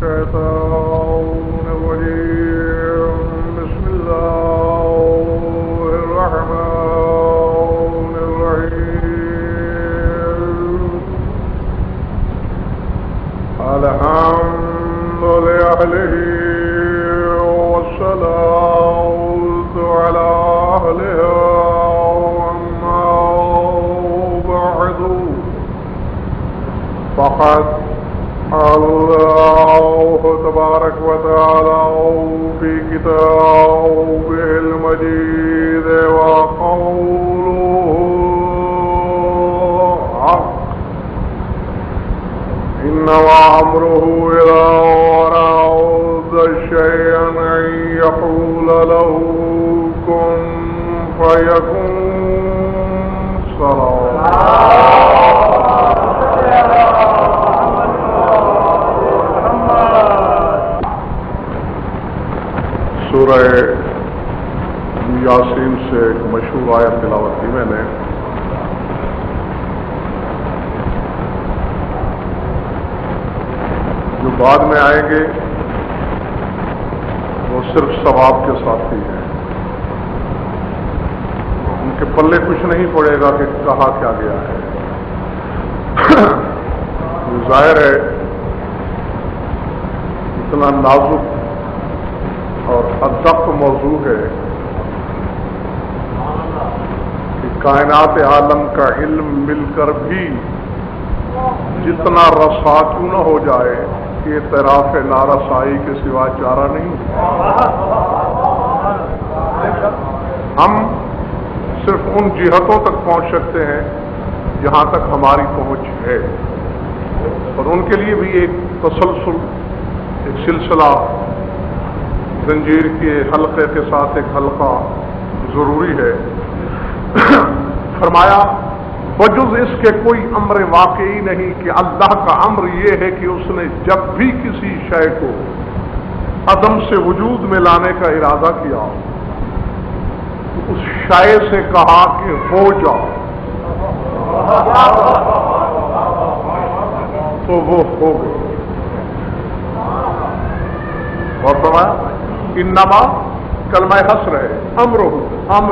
الشيطان الرجيم. بسم الله الرحمن الرحيم. الحمد لله والصلاة على أهلها. وما بعد فقد الله تبارك وتعالى في كتابه المجيد وقوله حق. إنما أمره إذا أراد شيئا أن يقول له كن فيكون. سورہ یاسین سے ایک مشہور آیت تلاوت کی میں نے. جو بعد میں آئیں گے وہ صرف ثواب کے ساتھی ہیں. ان کے پلے کچھ نہیں پڑے گا کہ کہا کیا گیا ہے. ظاہر ہے اتنا نازک اور ادق موضوع ہے کہ کائنات عالم کا علم مل کر بھی جتنا رسا کیوں نہ ہو جائے کہ اعتراف نارسائی کے سوا چارہ نہیں. ہم صرف ان جہتوں تک پہنچ سکتے ہیں جہاں تک ہماری پہنچ ہے، اور ان کے لیے بھی ایک تسلسل، ایک سلسلہ، زنجیر کے حلقے کے ساتھ ایک حلقہ ضروری ہے. فرمایا بجز اس کے کوئی امر واقعی نہیں کہ اللہ کا امر یہ ہے کہ اس نے جب بھی کسی شے کو عدم سے وجود میں لانے کا ارادہ کیا تو اس شے سے کہا کہ ہو جا، تو وہ ہو گئی. اور فرمایا انما کلمہ حسر ہے، امر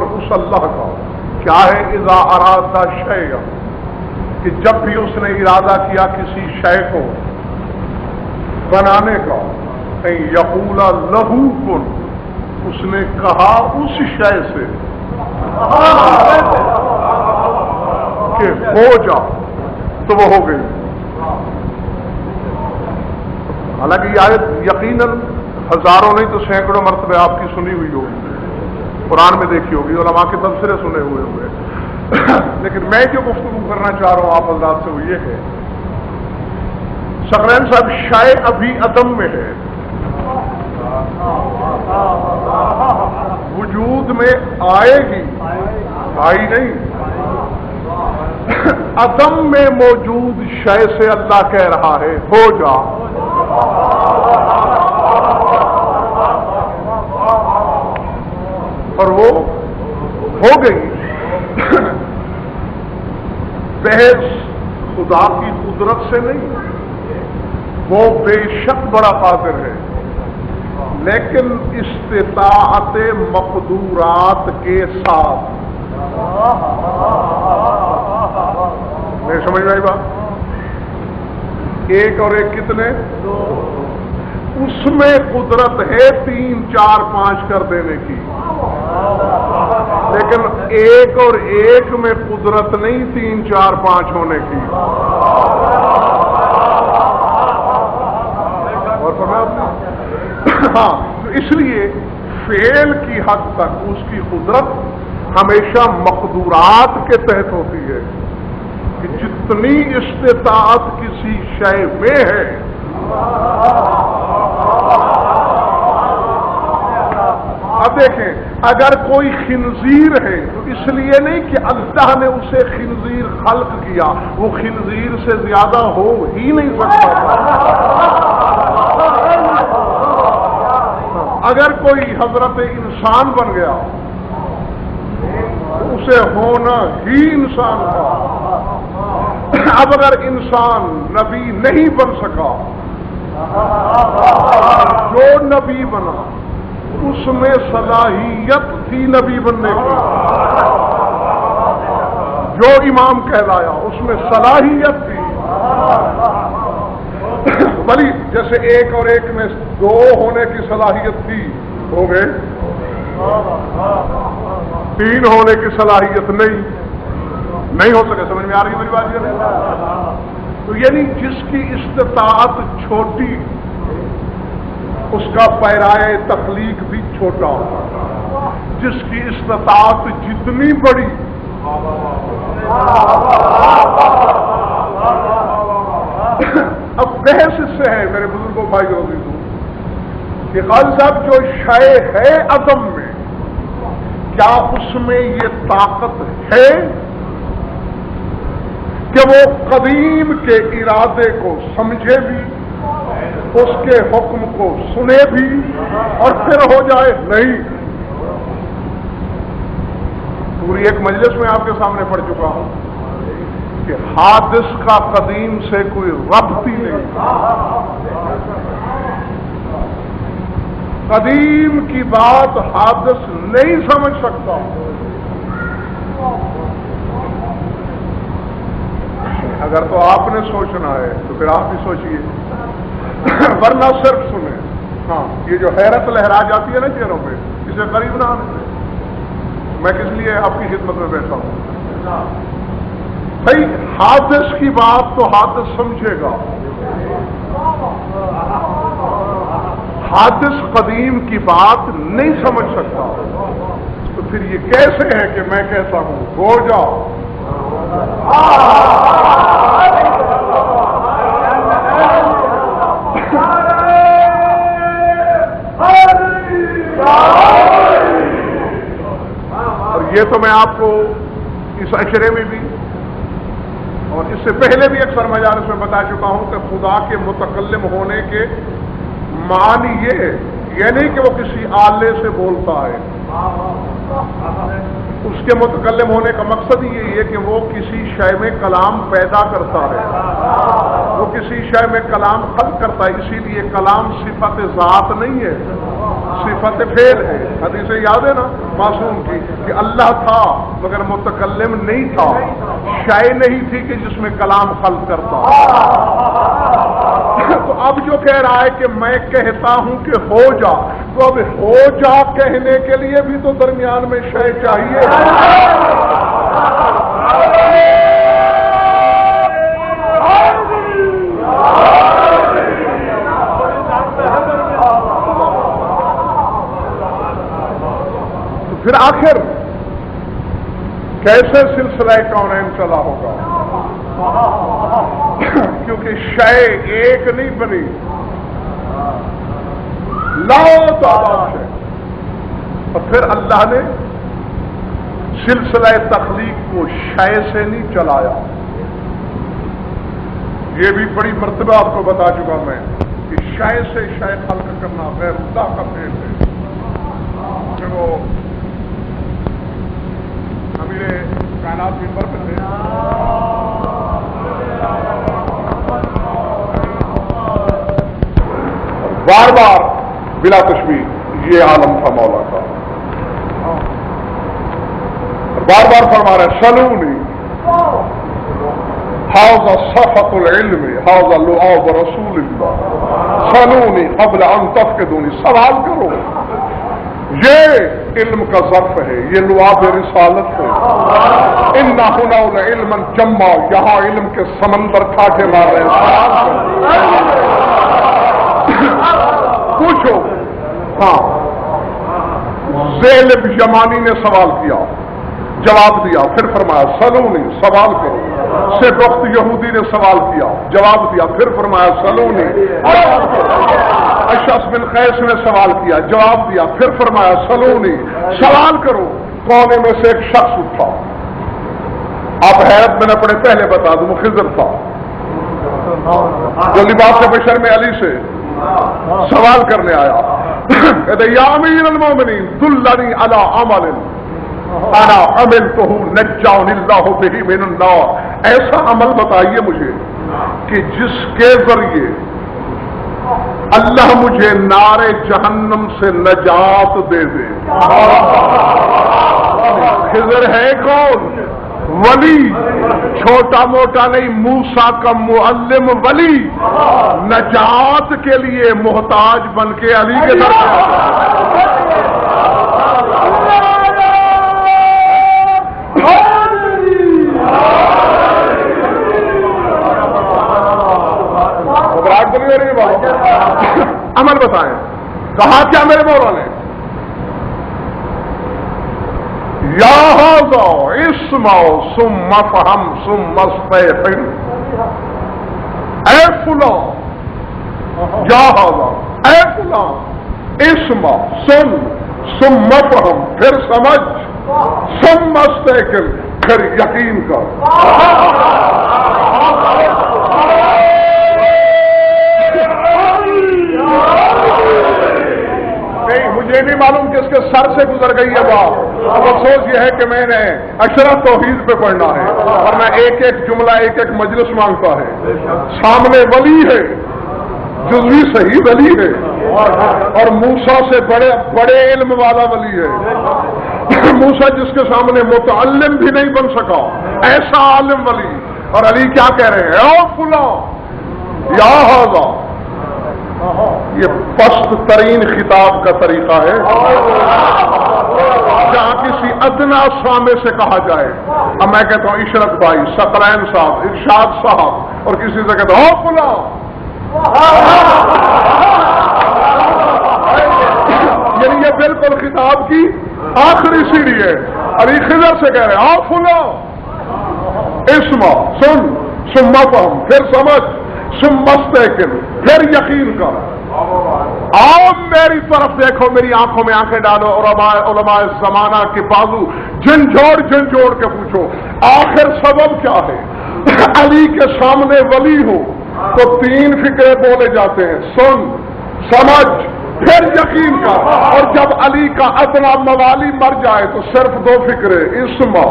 اس اللہ کا کیا ہے، اذا اراد شیئا، کہ جب بھی اس نے ارادہ کیا کسی شے کو بنانے کا، یقول لہو کن، اس نے کہا اس شے سے کہ ہو جا، تو وہ ہو گئی. حالانکہ یہ آیت یقیناً ہزاروں نہیں تو سینکڑوں مرتبہ آپ کی سنی ہوئی ہوگی، قرآن میں دیکھی ہوگی، علماء کے تبصرے سنے ہوئے. لیکن میں جو گفتگو کرنا چاہ رہا ہوں آپ حضرات سے وہ یہ ہے، ثقلین صاحب شاید ابھی عدم میں ہے، وجود میں آئے گی، آئی نہیں. عدم میں موجود شے سے اللہ کہہ رہا ہے ہو جا، اور وہ ہو گئی. بحث خدا کی قدرت سے نہیں، وہ بے شک بڑا قادر ہے، لیکن استطاعت مقدورات کے ساتھ. نہیں سمجھ میں آئی بات؟ ایک اور ایک کتنے؟ اس میں قدرت ہے 3 4 5 کر دینے کی، لیکن ایک اور ایک میں قدرت نہیں 3 4 5 ہونے کی. اور ہاں، اس لیے فعل کی حد تک اس کی قدرت ہمیشہ مقدورات کے تحت ہوتی ہے کہ جتنی استطاعت کسی شے میں ہے. اب دیکھیں، اگر کوئی خنزیر ہے تو اس لیے نہیں کہ اللہ نے اسے خنزیر خلق کیا، وہ خنزیر سے زیادہ ہو ہی نہیں سکتا. اگر کوئی حضرت انسان بن گیا اسے ہونا ہی انسان تھا. اب اگر انسان نبی نہیں بن سکا جو نبی بنا اس میں صلاحیت تھی نبی بننے کی، جو امام کہلایا اس میں صلاحیت تھی، بلی جیسے ایک اور ایک میں دو ہونے کی صلاحیت تھی، ہو گئے، تین ہونے کی صلاحیت نہیں ہو سکے. سمجھ میں آ رہی ہے میری بات؟ تو یعنی جس کی استطاعت چھوٹی اس کا پیرائے تخلیق بھی چھوٹا، جس کی استطاعت جتنی بڑی اب بحث اس سے ہے میرے بزرگوں بھائی عزیزوں کہ قاضی صاحب جو شے ہے عدم میں، کیا اس میں یہ طاقت ہے کہ وہ قدیم کے ارادے کو سمجھے بھی، اس کے حکم کو سنے بھی اور پھر ہو جائے؟ نہیں. پوری ایک مجلس میں آپ کے سامنے پڑھ چکا ہوں کہ حادث کا قدیم سے کوئی ربط ہی نہیں. قدیم کی بات حادث نہیں سمجھ سکتا. اگر تو آپ نے سوچنا ہے تو پھر آپ بھی سوچیے، ورنہ صرف سنیں. ہاں، یہ جو حیرت لہرا جاتی ہے نا چہروں پہ، اسے قریب نہ آنے دیں. میں کس لیے آپ کی خدمت میں بیٹھا ہوں؟ بھائی حادث کی بات تو حادث سمجھے گا، حادث قدیم کی بات نہیں سمجھ سکتا. تو پھر یہ کیسے ہے کہ میں کہتا ہوں ہو جاؤ؟ اور یہ تو میں آپ کو اس اشرے میں بھی اور اس سے پہلے بھی اکثر مجالس میں بتا چکا ہوں کہ خدا کے متکلم ہونے کے معنی یہ نہیں کہ وہ کسی آلے سے بولتا ہے. اس کے متکلم ہونے کا مقصد یہی ہے کہ وہ کسی شے میں کلام پیدا کرتا ہے، وہ کسی شے میں کلام خلق کرتا ہے. اسی لیے کلام صفت ذات نہیں ہے، صفت فعل ہے. حدیث یاد ہے نا معصوم کی کہ اللہ تھا مگر متکلم نہیں تھا، شے نہیں تھی کہ جس میں کلام خلق کرتا. تو اب جو کہہ رہا ہے کہ میں کہتا ہوں کہ ہو جا، تو اب ہو جا کہنے کے لیے بھی تو درمیان میں شے چاہیے. تو پھر آخر کیسے سلسلہ کونین چلا ہوگا؟ کیونکہ شے ایک نہیں بنی، لاؤ شے. اور پھر اللہ نے سلسلہ تخلیق کو شے سے نہیں چلایا. یہ بھی بڑی مرتبہ آپ کو بتا چکا میں کہ شے سے شے خلق کرنا غیر اللہ کا فعل ہے. کہ وہ امیر کائنات کی برکت ہے. بار بار بلا تشبیہ یہ عالم تھا مولا کا. بار بار فرما رہے سلونی حاضا صفت العلم حاضا لعاب رسول اللہ سلونی قبل ان تفقدونی. سوال کرو، یہ علم کا ظرف ہے، یہ لعاب رسالت ہے. انا ہنا علما جما، یہاں علم کے سمندر کھا کے مار رہے ہیں. پوچھو. ہاں، ذیل یمانی نے سوال کیا، جواب دیا، پھر فرمایا سلونی، سوال کرو. سے وقت یہودی نے سوال کیا، جواب دیا، پھر فرمایا سلونی. اشعث بن قیس نے سوال کیا، جواب دیا، پھر فرمایا سلونی. سوال کرو. کونے میں سے ایک شخص اٹھا، آپ حیرت میں نہ پڑے پہلے بتا دوں، وہ خضر تھا جو لباس بشر میں علی سے سوال کرنے آیا. کہتے یا امیر المومنین دلنی علی عمل انا عملتہ نجانی اللہ بہ من النار. ایسا عمل بتائیے مجھے کہ جس کے ذریعے اللہ مجھے نار جہنم سے نجات دے دے۔ خضر ہے کون؟ ولی، چھوٹا موٹا نہیں، موسیٰ کا معلم ولی، نجات کے لیے محتاج بن کے علی کے در عمل بتائیں۔ کہا کیا میرے مولا نے؟ یا ھذا اسمع ثم فہم ثم استيقن، اے فلاں، یا ھذا اے فلاں، اسمع سن، ثم فہم پھر سمجھ، ثم استيقن پھر یقین کر۔ مجھے نہیں معلوم کس کے سر سے گزر گئی ہے بات، اب افسوس یہ ہے کہ میں نے اشرف توحید پہ پڑھنا ہے، ورنہ ایک ایک جملہ ایک ایک مجلس مانگتا ہے۔ سامنے ولی ہے، جزوی صحیح ولی ہے، اور موسیٰ سے بڑے علم والا ولی ہے۔ موسیٰ جس کے سامنے متعلم بھی نہیں بن سکا، ایسا عالم ولی، اور علی کیا کہہ رہے ہیں؟ او فلاں، یا ھذا، یہ پست ترین خطاب کا طریقہ ہے جہاں کسی ادنا سامنے سے کہا جائے۔ اب میں کہتا ہوں عشرت بھائی، ثقلین صاحب، ارشاد صاحب، اور کسی سے کہتا ہوں او فلاں، یعنی یہ بالکل خطاب کی آخری سیڑھی ہے۔ علی خضر سے کہہ رہے ہیں او فلاں، اسمع سن، ثم فہم پھر سمجھ، ثم استيقن پھر یقین کر۔ آؤ میری طرف دیکھو، میری آنکھوں میں آنکھیں ڈالو، علماء زمانہ کے بازو جھنجھوڑ کے پوچھو آخر سبب کیا ہے؟ علی کے سامنے ولی ہو تو تین فکرے بولے جاتے ہیں، سن، سمجھ، پھر یقین کر، اور جب علی کا ادنا موالی مر جائے تو صرف دو فکرے، اسمع،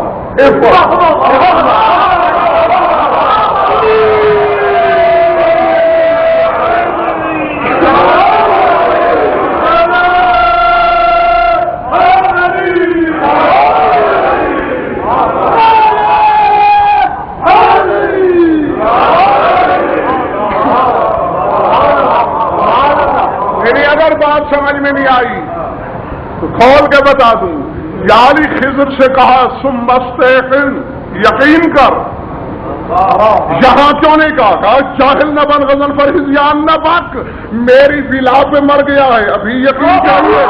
بات سمجھ میں نہیں آئی تو کھول کے بتا دوں۔ یا علی خضر سے کہا ثم استيقن، یقین کر، یہاں کیوں نہیں کہا جاہل نہ بن غزل پر ہذیان نہ بک، میری بلا پہ مر گیا ہے، ابھی یقین چاہیے۔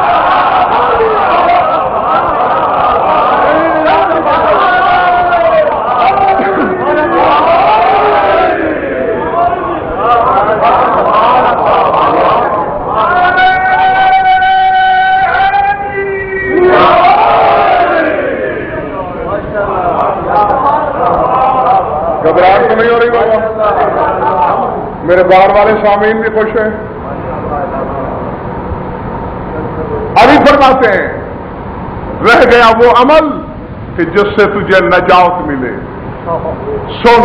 گھبراہٹ تو نہیں ہو رہی بابا؟ میرے باہر والے سامعین بھی خوش ہیں؟ ابھی فرماتے ہیں رہ گیا وہ عمل کہ جس سے تجھے نجات ملے، سن،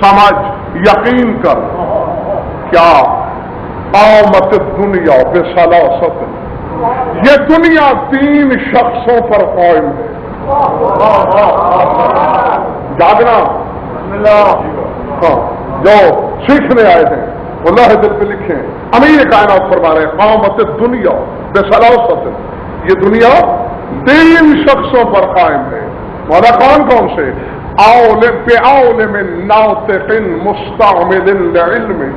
سمجھ، یقین کر۔ کیا؟ قامت الدنیا بثلاثت، یہ دنیا تین شخصوں پر قائم ہے۔ جاگنا، ہاں، جو سیکھنے آئے ہیں وہ اللہ دل پہ لکھیں۔ امیر کائنات فرما رہے ہیں قامت الدنیا بثلاثت، یہ دنیا تین شخصوں پر قائم ہے۔ مولا کون کون سے؟ بعالم ناطق مستعمل لعلمه،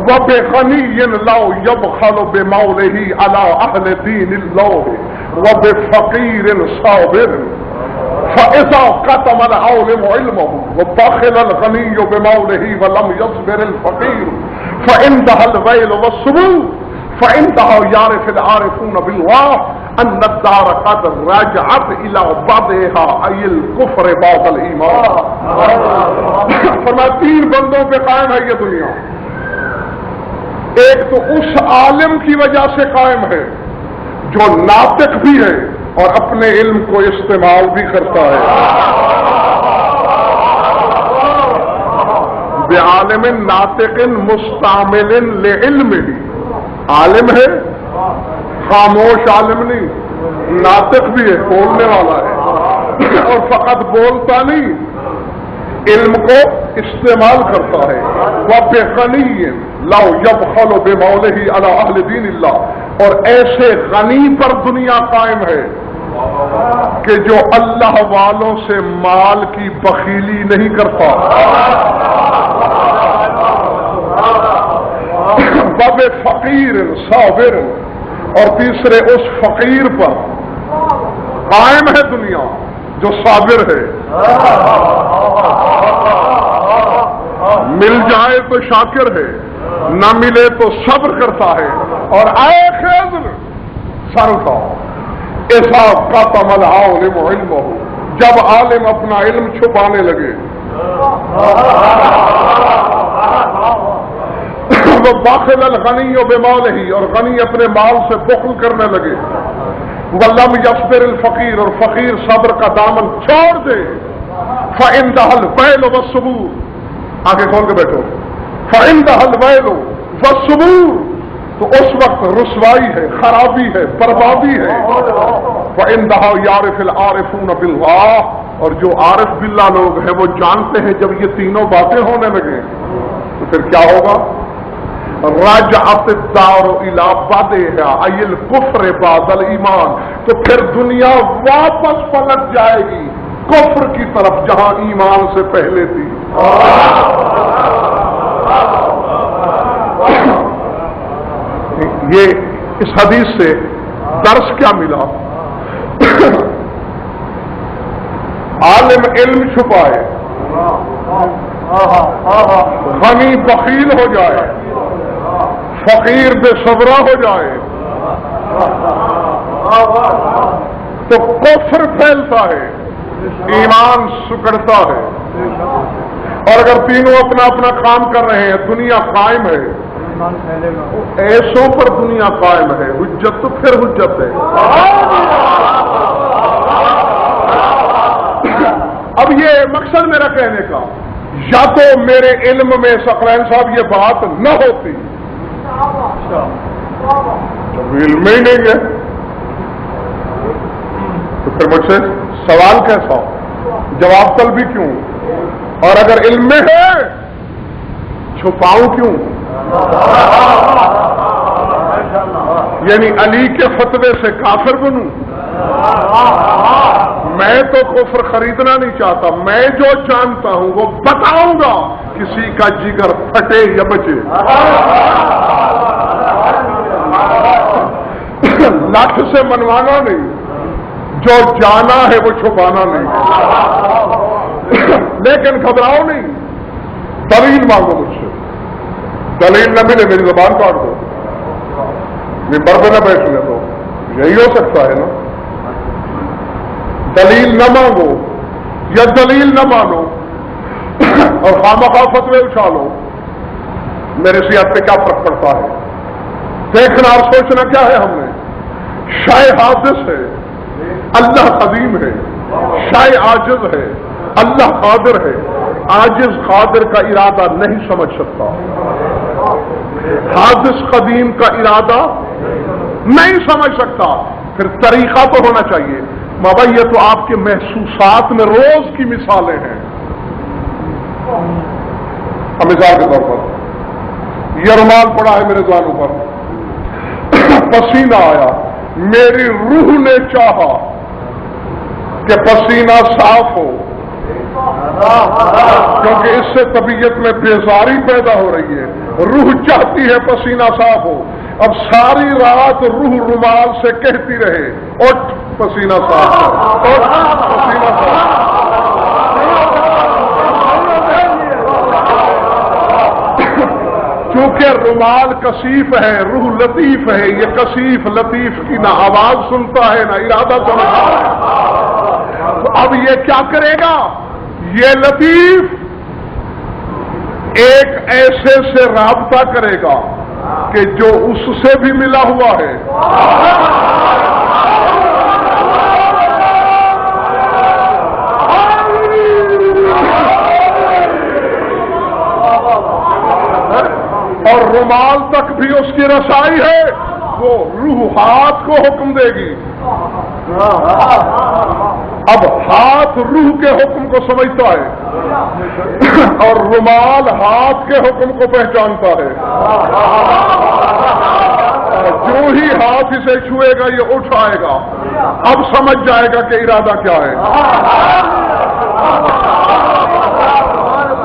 وبغنی لا يبخل بموله على اهل دین الله، وبفقیر صابر فإذا قتم العالم علمه وبخل الغني بموله ولم يصبر الفقير فإنتهى الويل والسبور، فإنتهى يعرف العارفون بالله أن الدار قد رجعت إلى بعضها أي الكفر بعض الإيمان۔ فرمایا تین بندوں پہ قائم ہے یہ دنیا، ایک تو اس عالم کی وجہ سے قائم ہے جو ناطق بھی ہے اور اپنے علم کو استعمال بھی کرتا ہے، بعالم ناطق مستعمل لعلمه، عالم ہے خاموش عالم نہیں، ناطق بھی ہے بولنے والا ہے، اور فقط بولتا نہیں علم کو استعمال کرتا ہے۔ وَبِغَنِيٍّ لَوْ يَبْخَلُ بِمَوْلِهِ عَلَى أَهْلِ دِينِ اللَّهِ، اور ایسے غنی پر دنیا قائم ہے کہ جو اللہ والوں سے مال کی بخیلی نہیں کرتا۔ وَبِفَقِيرٍ صَابِرٍ، اور تیسرے اس فقیر پر قائم ہے دنیا جو صابر ہے، مل جائے تو شاکر ہے، نہ ملے تو صبر کرتا ہے، اور آئے خضر سر اٹھاؤ ایسا کا تمل عالم علمہ، جب عالم اپنا علم چھپانے لگے، وہ باخل الغنی بمالہ، اور غنی اپنے مال سے بخل کرنے لگے، ولم یصبر الفقیر، اور فقیر صبر کا دامن چھوڑ دے، فعندہ الویل والصبور، آگے کھول کے بیٹھو، فعندہ الویل والصبور، تو اس وقت رسوائی ہے، خرابی ہے، بربادی ہے۔ فعندہ یعرف العارفون باللہ، اور جو عارف باللہ لوگ ہیں وہ جانتے ہیں جب یہ تینوں باتیں ہونے لگیں تو پھر کیا ہوگا؟ رجعت الدار الی بدہا ای الکفر بعد الایمان، تو پھر دنیا واپس پلٹ جائے گی کفر کی طرف جہاں ایمان سے پہلے تھی۔ یہ اس حدیث سے درس کیا ملا؟ عالم علم چھپائے، غنی بخیل ہو جائے، فقیر بے صبرہ ہو جائے تو کفر پھیلتا ہے، ایمان سکڑتا ہے، اور اگر تینوں اپنا اپنا کام کر رہے ہیں دنیا قائم ہے، ایسوں پر دنیا قائم ہے، حجت تو پھر حجت ہے۔ اب یہ مقصد میرا کہنے کا، یا تو میرے علم میں ثقلین صاحب یہ بات نہ ہوتی، علم ہی نہیں ہے تو پھر مجھ سے سوال کیسا، جواب طلبی کیوں، اور اگر علم میں ہے چھپاؤں کیوں؟ یعنی علی کے فتوے سے کافر بنوں؟ میں تو کفر خریدنا نہیں چاہتا، میں جو جانتا ہوں وہ بتاؤں گا، کسی کا جگر پھٹے یا بچے۔ لٹھ سے منوانا نہیں، جو جانا ہے وہ چھپانا نہیں، لیکن گھبراؤ نہیں، دلیل مانگو مجھ سے، دلیل نہ ملے میری زبان کاٹ دو، ممبر پہ نہ بیٹھنے دو، یہی ہو سکتا ہے نا، دلیل نہ مانگو یا دلیل نہ مانو اور خامخواہ فتوے اچھالو، میرے صحت پہ کیا فرق پڑتا ہے؟ دیکھنا اور سوچنا کیا ہے ہم نے، شے حادث ہے اللہ قدیم ہے، شے عاجز ہے اللہ قادر ہے، عاجز قادر کا ارادہ نہیں سمجھ سکتا، حادث قدیم کا ارادہ نہیں سمجھ سکتا، پھر طریقہ تو ہونا چاہیے۔ بابا یہ تو آپ کے محسوسات میں روز کی مثالیں ہیں۔ مثال کے طور پر یہ رومال پڑا ہے میرے زانوں پر، پسینہ آیا، میری روح نے چاہا کہ پسینہ صاف ہو، کیونکہ اس سے طبیعت میں بیزاری پیدا ہو رہی ہے، روح چاہتی ہے پسینہ صاف ہو، اب ساری رات روح رومال سے کہتی رہے اٹھ پسینہ صاف ہے، اٹھ پسینہ صاف ہے۔ چونکہ رومال کثیف ہے، روح لطیف ہے، یہ کثیف لطیف کی نہ آواز سنتا ہے نہ ارادہ سمجھتا ہے، تو اب یہ کیا کرے گا؟ یہ لطیف ایک ایسے سے رابطہ کرے گا کہ جو اس سے بھی ملا ہوا ہے، اور رومال تک بھی اس کی رسائی ہے، وہ روح ہاتھ کو حکم دے گی۔ اب ہاتھ روح کے حکم کو سمجھتا ہے اور رومال ہاتھ کے حکم کو پہچانتا ہے۔ جو ہی ہاتھ اسے چھوئے گا یہ اٹھ آئے گا، اب سمجھ جائے گا کہ ارادہ کیا ہے۔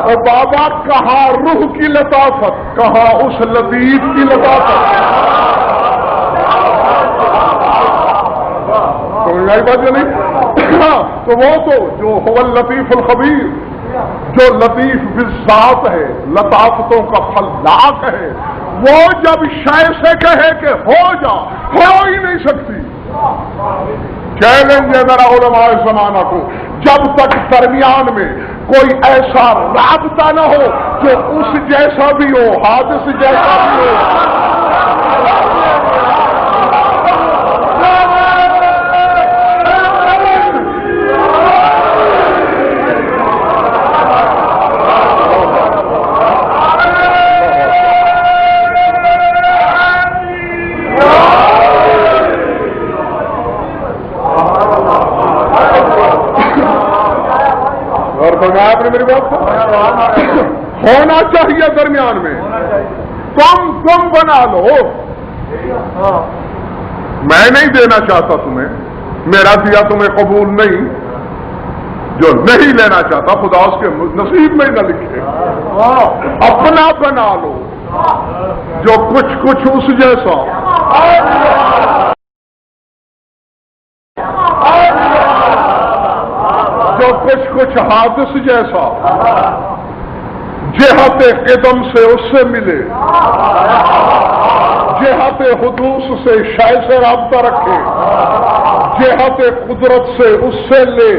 اور بابا کہاں روح کی لطافت، کہاں اس لطیف کی لطافت۔ سمجھ آئی بات یا نہیں؟ تو وہ تو جو هو اللطیف الخبیر، جو لطیف بالذات ہے، لطافتوں کا خلاق ہے، وہ جب شے سے کہے کہ ہو جا، ہو ہی نہیں سکتی۔ چیلنج ہے ذرا علماء زمانہ کو، جب تک درمیان میں کوئی ایسا رابطہ نہ ہو جو اس جیسا بھی ہو، حادث جیسا بھی ہو۔ آپ نے میری بات ہونا چاہیے درمیان میں، تم بنا لو۔ میں نہیں دینا چاہتا تمہیں، میرا دیا تمہیں قبول نہیں، جو نہیں لینا چاہتا خدا اس کے نصیب میں نہ لکھے، اپنا بنا لو جو کچھ اس جیسا، جو کچھ حادث جیسا، جہت قدم سے اس سے ملے، جہت حدوث سے شے سے رابطہ رکھے، جہت قدرت سے اس سے لے،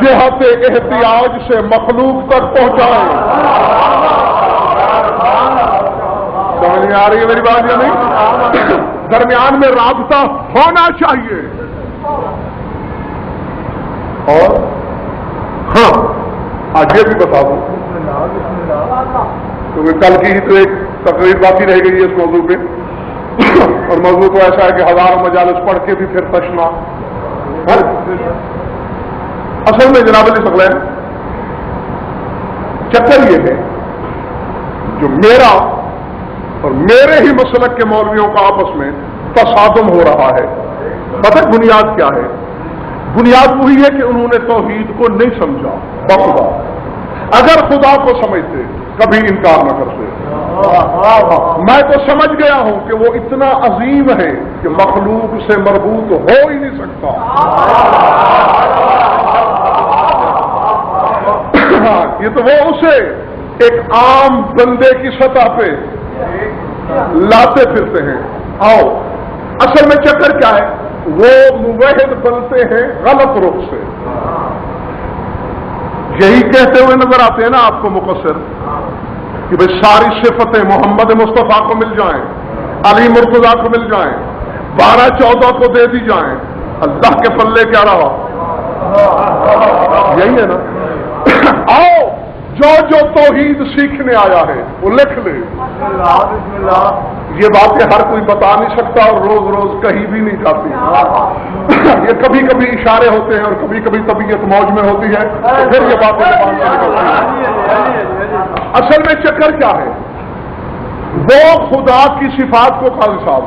جہت احتیاج سے مخلوق تک پہنچائے۔ سمجھ میں آ رہی ہے میری بات یا نہیں؟ درمیان میں رابطہ ہونا چاہیے۔ اور ہاں آج یہ بھی بتا دوں، کیونکہ کل کی ہی تو ایک تقریر باقی رہ گئی ہے اس موضوع پہ، اور موضوع تو ایسا ہے کہ ہزاروں مجالس پڑھ کے بھی پھر تشنا۔ اصل میں جناب علی ثقلین، چکر یہ ہے جو میرا اور میرے ہی مسلک کے مولویوں کا آپس میں تصادم ہو رہا ہے، پتہ بنیاد کیا ہے؟ بنیاد وہی ہے کہ انہوں نے توحید کو نہیں سمجھا بخدا۔ اگر خدا کو سمجھتے کبھی انکار نہ کرتے۔ میں تو سمجھ گیا ہوں کہ وہ اتنا عظیم ہے کہ مخلوق سے مربوط ہو ہی نہیں سکتا۔ یہ تو وہ اسے ایک عام بندے کی سطح پہ لاتے پھرتے ہیں۔ آؤ، اصل میں چکر کیا ہے؟ وہ موحد بنتے ہیں غلط رخ سے، یہی کہتے ہوئے نظر آتے ہیں نا آپ کو مقصر، کہ بھئی ساری صفتیں محمد مصطفیٰ کو مل جائیں، علی مرتضیٰ کو مل جائیں، 12-14 کو دے دی جائیں، اللہ کے پلے کیا رہا؟ یہی ہے نا؟ آؤ، جو توحید سیکھنے آیا ہے وہ لکھ لے۔ یہ باتیں ہر کوئی بتا نہیں سکتا اور روز روز کہیں بھی نہیں جاتی، یہ کبھی کبھی اشارے ہوتے ہیں اور کبھی کبھی طبیعت موج میں ہوتی ہے، پھر یہ باتیں زبان سے نکلتی ہیں۔ اصل میں چکر کیا ہے؟ وہ خدا کی صفات کو قاضی صاحب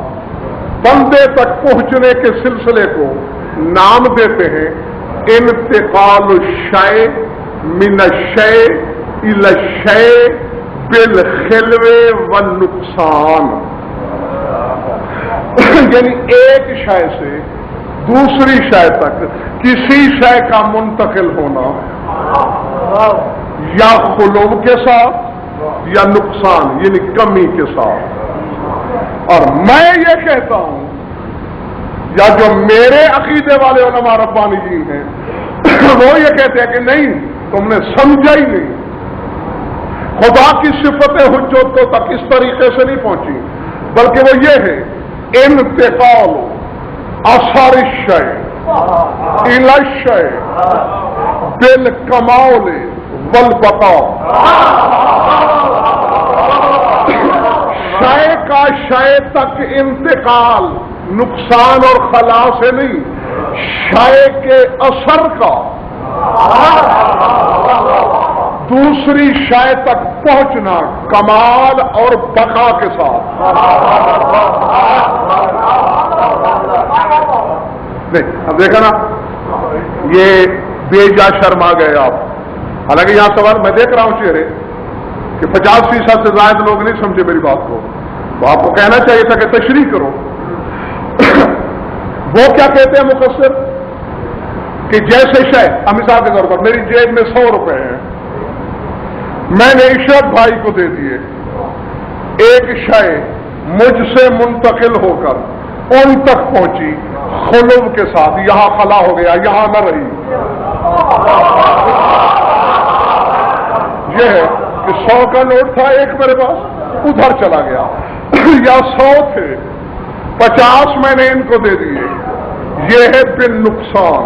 بندے تک پہنچنے کے سلسلے کو نام دیتے ہیں انتقال الشیء من الشیء الی الشیء بالخلو والنقصان، یعنی ایک شے سے دوسری شے تک کسی شے کا منتقل ہونا، یا خلو کے ساتھ یا نقصان یعنی کمی کے ساتھ۔ اور میں یہ کہتا ہوں، یا جو میرے عقیدے والے علماء ربانیین ہیں وہ یہ کہتے ہیں کہ نہیں، تم نے سمجھا ہی نہیں، خدا کی صفت حجت تک اس طریقے سے نہیں پہنچی، بلکہ وہ یہ ہے انتقال اثر الشیء الی الشیء بالکمال والبقاء۔ شے تک انتقال نقصان اور خلا سے نہیں، شے کے اثر کا دوسری شے تک پہنچنا کمال اور بقا کے ساتھ۔ نہیں اب دیکھا نا، یہ بے جا شرما گئے آپ۔ حالانکہ یہاں سوال میں دیکھ رہا ہوں چہرے کہ 50% سے زائد لوگ نہیں سمجھے میری بات کو، تو آپ کو کہنا چاہیے تھا کہ تشریح کرو۔ وہ کیا کہتے ہیں مفسر کہ جیسے شے، مثال کے طور پر میری جیب میں 100 روپے ہیں، میں نے اشرف بھائی کو دے دیے، ایک شے مجھ سے منتقل ہو کر ان تک پہنچی خلو کے ساتھ، یہاں خلا ہو گیا، یہاں نہ رہی۔ یہ ہے کہ 100 کا نوٹ تھا ایک میرے پاس، ادھر چلا گیا، یا 100 تھے 50 میں نے ان کو دے دیے، یہ ہے بن نقصان۔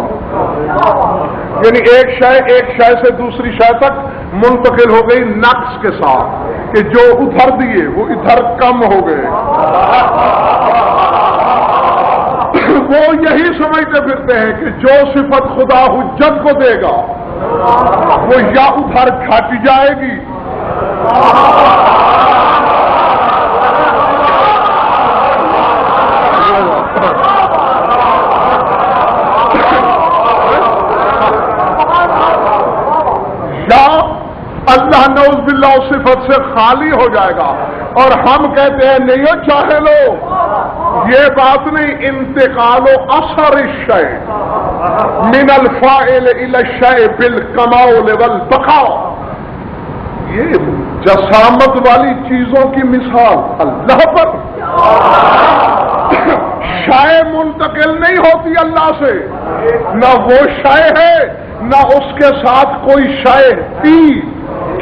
یعنی ایک شے سے دوسری شے تک منتقل ہو گئی نقص کے ساتھ، کہ جو ادھر دیے وہ ادھر کم ہو گئے۔ وہ یہی سمجھتے پھرتے ہیں کہ جو صفت خدا حجت کو دے گا وہ یا ادھر گھٹ جائے گی یا اللہ نعوذ باللہ اس صفت سے خالی ہو جائے گا۔ اور ہم کہتے ہیں نہیں ہو چاہے لو، یہ بات نہیں، انتقال و اثر الشیء من الفاعل الى الشیء بالکمال والبقاء، یہ جسامت والی چیزوں کی مثال اللہ پر۔ شے منتقل نہیں ہوتی اللہ سے، نہ وہ شے ہے نہ اس کے ساتھ کوئی شے تھی۔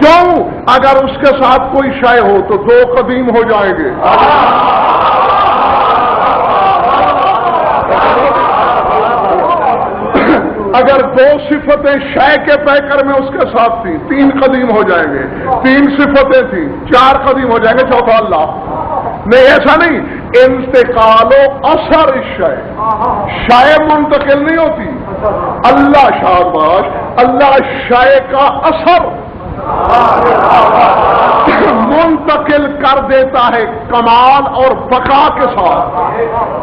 کیوں؟ اگر اس کے ساتھ کوئی شے ہو تو دو قدیم ہو جائیں گے۔ اگر دو صفتیں شے کے پیکر میں اس کے ساتھ تھیں 3 قدیم ہو جائیں گے، 3 صفتیں تھیں 4 قدیم ہو جائیں گے، چوتھا اللہ۔ نہیں ایسا نہیں، انتقال و اثر شے، شے منتقل نہیں ہوتی، اللہ شاباش، اللہ شے کا اثر منتقل کر دیتا ہے کمال اور بقا کے ساتھ،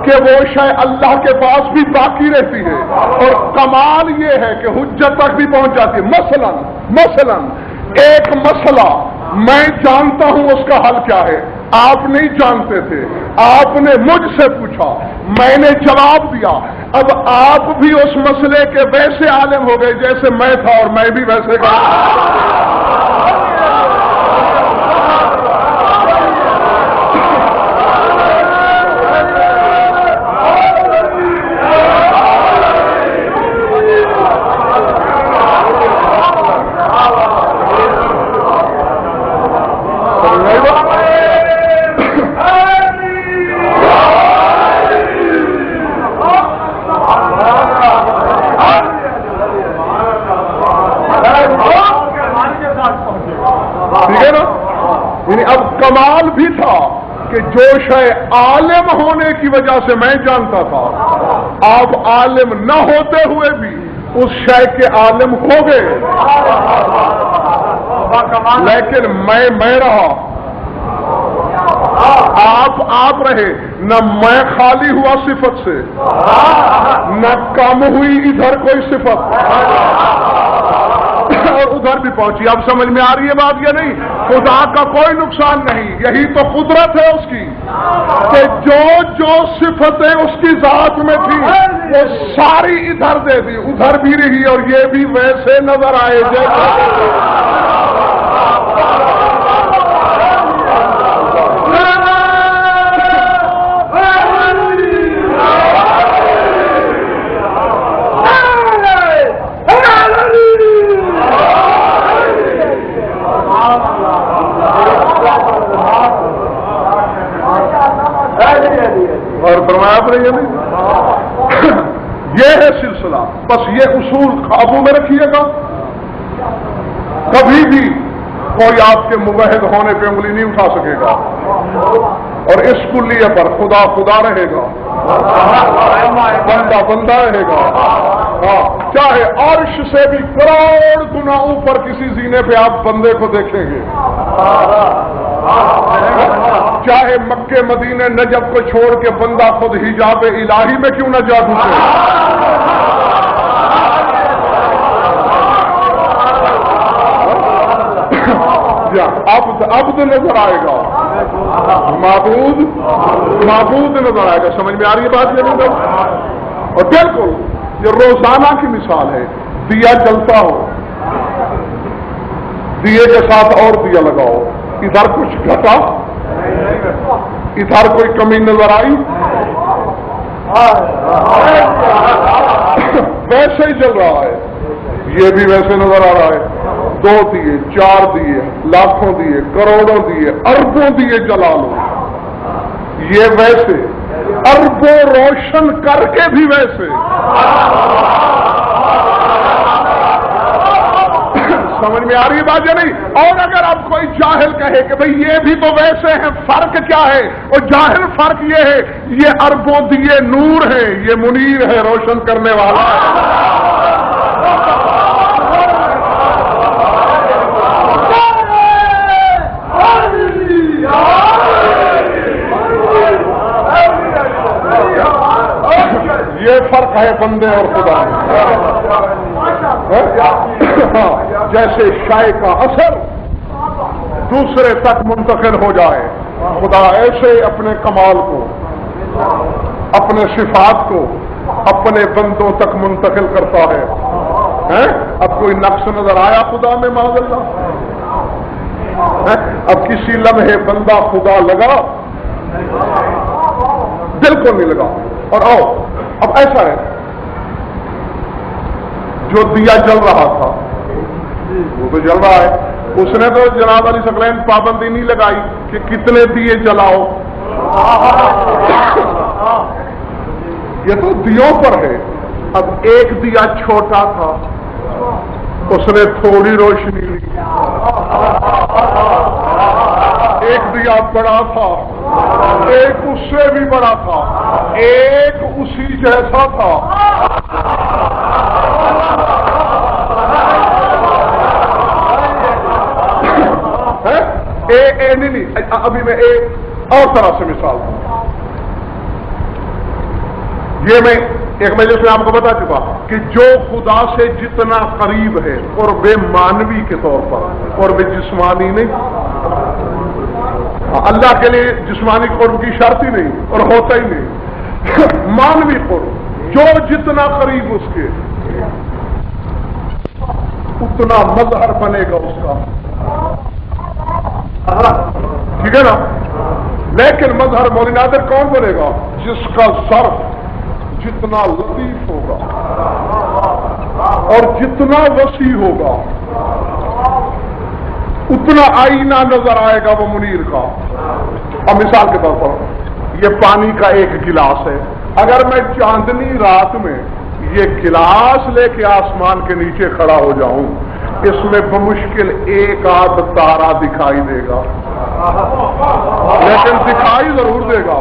کہ وہ شے اللہ کے پاس بھی باقی رہتی ہے، اور کمال یہ ہے کہ حجت تک بھی پہنچ جاتی ہے۔ مثلا ایک مسئلہ میں جانتا ہوں اس کا حل کیا ہے، آپ نہیں جانتے تھے، آپ نے مجھ سے پوچھا، میں نے جواب دیا، اب آپ بھی اس مسئلے کے ویسے عالم ہو گئے جیسے میں تھا، اور میں بھی ویسے کا۔ کمال بھی تھا کہ جو شے عالم ہونے کی وجہ سے میں جانتا تھا، آپ عالم نہ ہوتے ہوئے بھی اس شے کے عالم ہو گئے، لیکن میں رہا، آپ رہے، نہ میں خالی ہوا صفت سے، نہ کم ہوئی ادھر کوئی صفت، اور ادھر بھی پہنچی۔ اب سمجھ میں آ رہی ہے بات یا نہیں؟ خدا کا کوئی نقصان نہیں، یہی تو قدرت ہے اس کی، کہ جو صفتیں اس کی ذات میں تھی وہ ساری ادھر دے دی، ادھر بھی رہی، اور یہ بھی ویسے نظر آئے جیسے اور فرمایا آپ نے یہ ہے سلسلہ، بس یہ اصول قابو میں رکھیے گا، کبھی بھی کوئی آپ کے موحد ہونے پہ انگلی نہیں اٹھا سکے گا۔ اور اس کلیے پر خدا خدا رہے گا، بندہ بندہ رہے گا. ہاں، چاہے عرش سے بھی کروڑ گنا اوپر کسی زینے پہ آپ بندے کو دیکھیں گے، چاہے مکے مدینے نجف کو چھوڑ کے بندہ خود حجاب الہی میں کیوں نہ جا ڈھونڈے، عبد نظر آئے گا، معبود نظر آئے گا. سمجھ میں آ رہی ہے بات یہ نہیں؟ اور بالکل یہ روزانہ کی مثال ہے. دیا جلتا ہو، دیے کے ساتھ اور دیا لگاؤ، ادھر کچھ گھٹا، ادھر کوئی کمی نظر آئی، ویسے ہی چل رہا ہے. یہ بھی ویسے نظر آ رہا ہے. 2 دیے، 4 دیے، لاکھوں دیے، کروڑوں دیے، اربوں دیے جلا لو، یہ ویسے اربوں روشن کر کے بھی ویسے. سمجھ میں آ رہی ہے بات یا نہیں؟ اور اگر اب کوئی جاہل کہے کہ بھئی یہ بھی تو ویسے ہیں، فرق کیا ہے؟ اور جاہل فرق یہ ہے، یہ اربوں دیے نور ہے، یہ منیر ہے، روشن کرنے والا ہے. یہ فرق ہے بندے اور خدا میں. جیسے شے کا اثر دوسرے تک منتقل ہو جائے، خدا ایسے اپنے کمال کو، اپنے صفات کو اپنے بندوں تک منتقل کرتا ہے. اب کوئی نقص نظر آیا خدا میں معاذ اللہ؟ اب کسی لمحے بندہ خدا لگا؟ بالکل نہیں لگا. اور آؤ اب ایسا ہے، جو دیا جل رہا تھا وہ تو جل رہا ہے، اس نے تو جناب علی ثقلین پابندی نہیں لگائی کہ کتنے دیے جلاؤ، یہ تو دیوں پر ہے. اب ایک دیا چھوٹا تھا، اس نے تھوڑی روشنی لی. ایک دیا بڑا تھا، ایک اس سے بھی بڑا تھا، ایک اسی جیسا تھا. نہیں، ابھی میں ایک اور طرح سے مثال دوں. یہ میں ایک مجلس میں آپ کو بتا چکا کہ جو خدا سے جتنا قریب ہے قرب مانوی کے طور پر، قرب جسمانی نہیں. اللہ کے لیے جسمانی قرب کی شرط ہی نہیں اور ہوتا ہی نہیں. مانوی قرب، جو جتنا قریب اس کے اتنا مظہر بنے گا اس کا. ٹھیک ہے نا؟ لیکن مظہر مولی نادر کون بنے گا؟ جس کا ظرف جتنا لطیف ہوگا اور جتنا وسیع ہوگا اتنا آئینہ نظر آئے گا وہ منیر کا. اب مثال کے طور پر یہ پانی کا ایک گلاس ہے، اگر میں چاندنی رات میں یہ گلاس لے کے آسمان کے نیچے کھڑا ہو جاؤں، اس میں بمشکل ایک آدھ تارا دکھائی دے گا، لیکن دکھائی ضرور دے گا.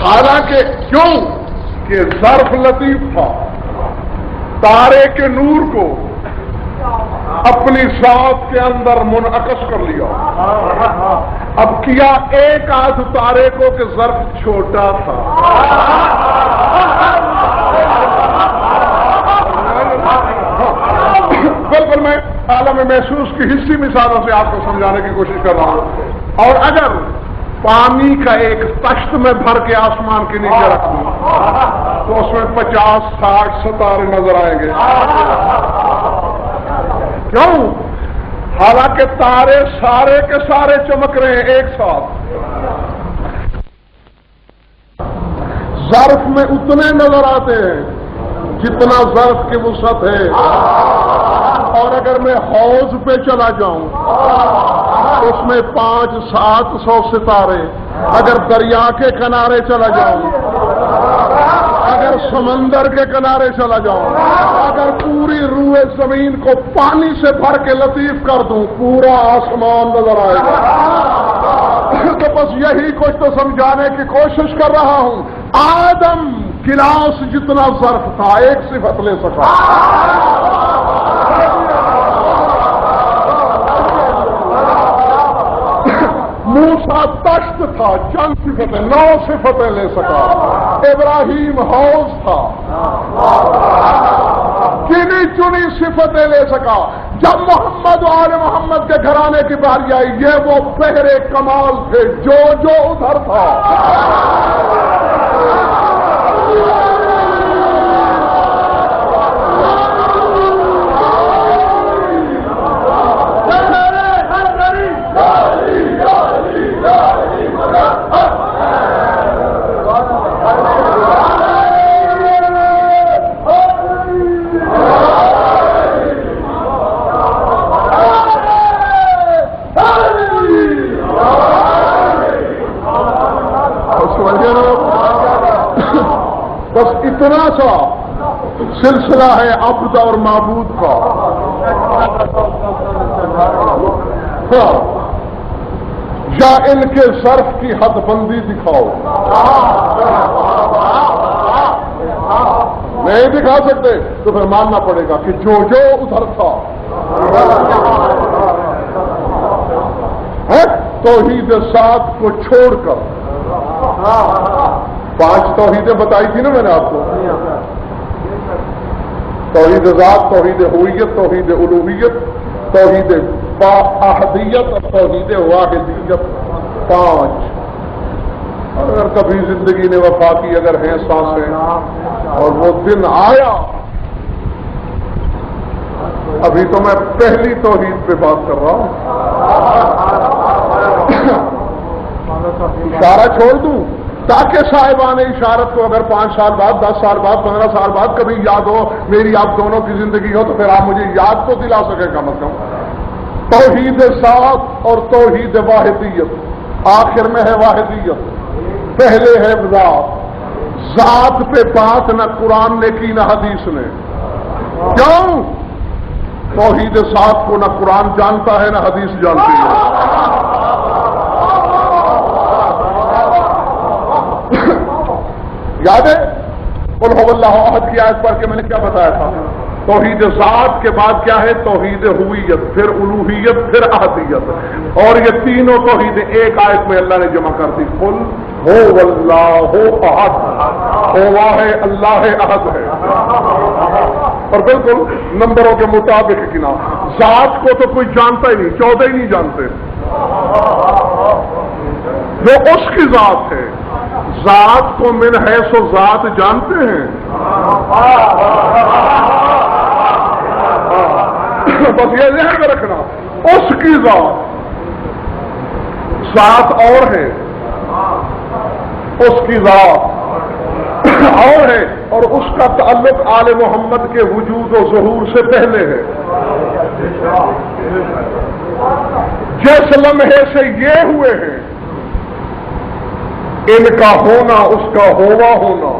حالانکہ کیوں کہ ظرف لطیف تھا، تارے کے نور کو اپنی ذات کے اندر منعکس کر لیا. اب کیا ایک آدھ تارے کو کہ ظرف چھوٹا تھا. بالکل میں عالم محسوس کی حصی مثالوں سے آپ کو سمجھانے کی کوشش کر رہا ہوں. اور اگر پانی کا ایک تشت میں بھر کے آسمان کے نیچے رکھ دوں تو اس میں 50-60 ستارے نظر آئیں گے. کیوں؟ حالانکہ تارے سارے کے سارے چمک رہے ہیں ایک ساتھ. ظرف میں اتنے نظر آتے ہیں جتنا ظرف کی وسعت ہے. اور اگر میں حوض پہ چلا جاؤں اس میں 500-700 ستارے، اگر دریا کے کنارے چلا جاؤں، اگر سمندر کے کنارے چلا جاؤں، اگر پوری روئے زمین کو پانی سے بھر کے لطیف کر دوں، پورا آسمان نظر آئے گا۔ تو بس یہی کچھ تو سمجھانے کی کوشش کر رہا ہوں۔ آدم گلاس جتنا ظرف تھا، ایک صفت لے سکا۔ موسیٰ تشت تھا، چند صفتیں، 9 صفتیں لے سکا۔ ابراہیم حوض تھا، چنی چنی صفتیں لے سکا۔ جب محمد و آل محمد کے گھرانے کی باری آئی، یہ وہ بحر کمال تھے، جو ادھر تھا۔ بس اتنا سا سلسلہ ہے عبد اور معبود کا۔ یا ان کے صرف کی حد بندی دکھاؤ، نہیں دکھا سکتے تو پھر ماننا پڑے گا کہ جو ادھر تھا۔ توحید سات کو چھوڑ کر 5 توحیدیں بتائی تھی نا میں نے آپ کو، توحید ذات، توحید ہویت، توحید الوہیت، توحید احدیت اور توحید واحدیت، 5۔ اگر کبھی زندگی نے وفا کی، اگر ہیں سانسیں اور وہ دن آیا، ابھی تو میں پہلی توحید پہ بات کر رہا ہوں، اشارہ چھوڑ دوں تاکہ صاحبان اشارت کو اگر 5 سال بعد، 10 سال بعد، 15 سال بعد کبھی یاد ہو، میری آپ دونوں کی زندگی ہو، تو پھر آپ مجھے یاد تو دلا سکے کم از کم۔ توحید ذات اور توحید واحدیت، آخر میں ہے واحدیت، پہلے ہے ذات۔ ذات پہ بات نہ قرآن نے کی نہ حدیث نے، کیوں؟ توحید ذات کو نہ قرآن جانتا ہے نہ حدیث جانتی ہے۔ یاد ہے قل هو اللہ احد کی آیت پڑھ کے میں نے کیا بتایا تھا؟ توحید ذات کے بعد کیا ہے؟ توحید ہویت، پھر الوہیت، پھر احدیت، اور یہ تینوں توحید ایک آیت میں اللہ نے جمع کر دی۔ قل هو اللہ احد، ہوا ہے، اللہ احد ہے، اور بالکل نمبروں کے مطابق کی نا۔ ذات کو تو کوئی جانتا ہی نہیں، 14 ہی نہیں جانتے، جو اس کی ذات ہے۔ ذات کو من ہے سو ذات جانتے ہیں، بس یہ ذہن میں رکھنا، اس کی ذات اور ہے، اس کی ذات اور ہے، اور اس کا تعلق آل محمد کے وجود و ظہور سے پہلے ہے۔ جس لمحے سے یہ ہوئے ہیں، ان کا ہونا اس کا ہوا ہونا،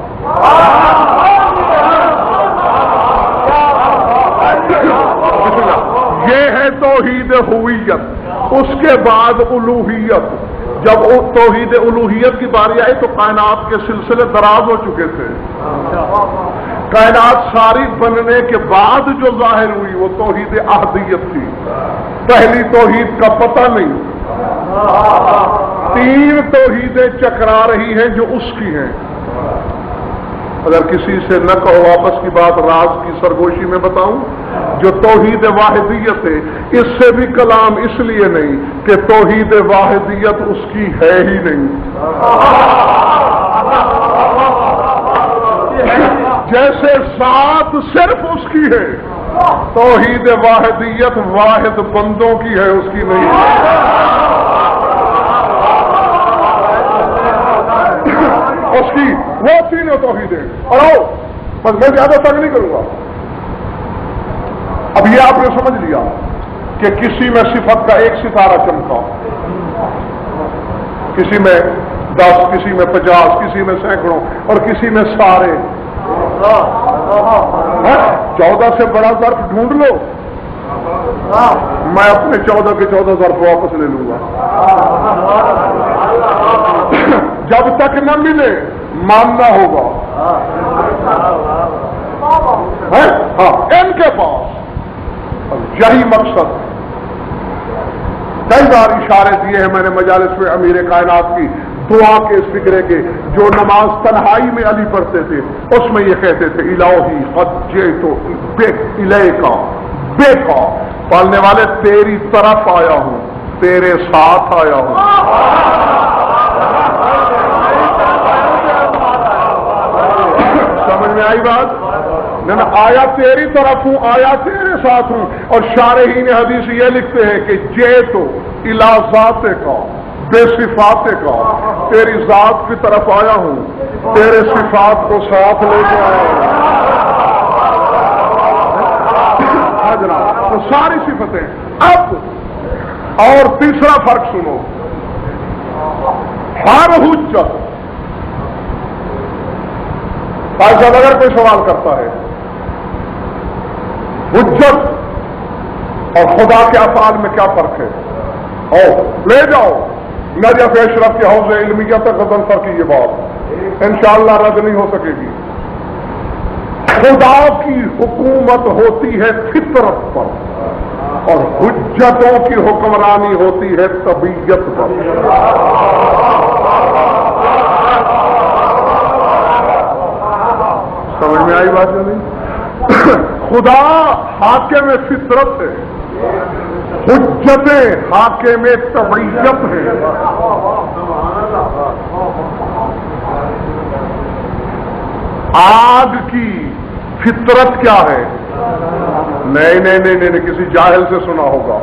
یہ ہے توحید ہویت۔ اس کے بعد الوہیت، جب توحید الوہیت کی باری آئی تو کائنات کے سلسلے دراز ہو چکے تھے۔ کائنات ساری بننے کے بعد جو ظاہر ہوئی وہ توحید احدیت تھی، پہلی توحید کا پتہ نہیں۔ 3 توحیدیں چکرا رہی ہیں جو اس کی ہیں۔ اگر کسی سے نہ کہو آپس کی بات، راز کی سرگوشی میں بتاؤں، جو توحید واحدیت ہے، اس سے بھی کلام اس لیے نہیں کہ توحید واحدیت اس کی ہے ہی نہیں۔ جیسے ذات صرف اس کی ہے، توحید واحدیت واحد بندوں کی ہے، اس کی نہیں ہے۔ اس کی وہ تینوں توحیدیں، اور بس میں زیادہ تنگ نہیں کروں گا۔ اب یہ آپ نے سمجھ لیا کہ کسی میں صفت کا ایک ستارہ چمکا، کسی میں 10، کسی میں 50، کسی میں سینکڑوں اور کسی میں سارے۔ 14 سے بڑا ظرف ڈھونڈ لو، میں اپنے 14 کے 14 ظرف واپس لے لوں گا۔ جب تک نہ ملے ماننا ہوگا۔ ہاں، ان کے پاس یہی مقصد، کئی بار اشارے دیے ہیں میں نے مجالس میں امیر کائنات کی دعا کے اس فکرے کے، جو نماز تنہائی میں علی پڑھتے تھے، اس میں یہ کہتے تھے الہی قد جئت الیک بیکا، پالنے والے تیری طرف آیا ہوں، تیرے ساتھ آیا ہوں۔ سمجھ میں آئی بات؟ میں آیا تیری طرف ہوں، آیا تیرے ساتھ ہوں۔ اور شارحین حدیث یہ لکھتے ہیں کہ جئت الی ذاتک بے صفات کا، تیری ذات کی طرف آیا ہوں، تیرے صفات کو ساتھ لے کے آیا ہوں۔ تو ساری صفتیں۔ اب اور تیسرا فرق سنو، ہر حجت، بھائی صاحب اگر کوئی سوال کرتا ہے حجت اور خدا کے افعال میں کیا فرق ہے، اور لے جاؤ نجف اشرف کے حوض علمیہ تک غزل سر کی یہ بات انشاءاللہ رد نہیں ہو سکے گی۔ خدا کی حکومت ہوتی ہے فطرت پر اور حجتوں کی حکمرانی ہوتی ہے طبیعت پر۔ سمجھ میں آئی بات نہیں؟ خدا حاکم فطرت ہے، حجتیں حاکم طبیعت ہیں۔ آگ کی فطرت کیا ہے؟ نہیں، کسی جاہل سے سنا ہوگا۔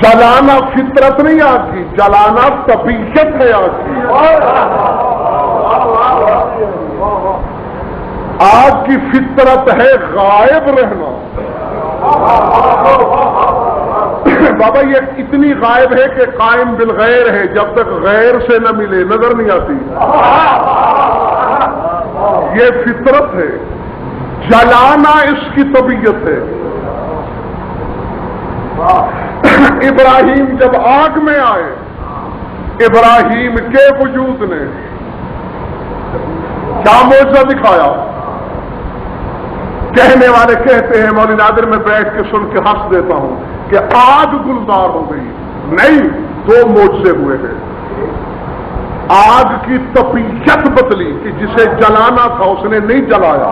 جلانا فطرت نہیں آگ کی، جلانا طبیعت ہے آگ کی۔ آگ کی فطرت ہے غائب رہنا۔ بابا یہ اتنی غائب ہے کہ قائم بالغیر ہے، جب تک غیر سے نہ ملے نظر نہیں آتی۔ یہ فطرت ہے، جلانا اس کی طبیعت ہے۔ ابراہیم جب آگ میں آئے، ابراہیم کے وجود نے کیا معجزہ دکھایا؟ کہنے والے کہتے ہیں، مولوی نادر میں بیٹھ کے سن کے ہنس دیتا ہوں کہ آگ گلزار ہو گئی۔ نہیں، 2 معجزے ہوئے ہیں۔ آگ کی طبیعت بدلی کہ جسے جلانا تھا اس نے نہیں جلایا۔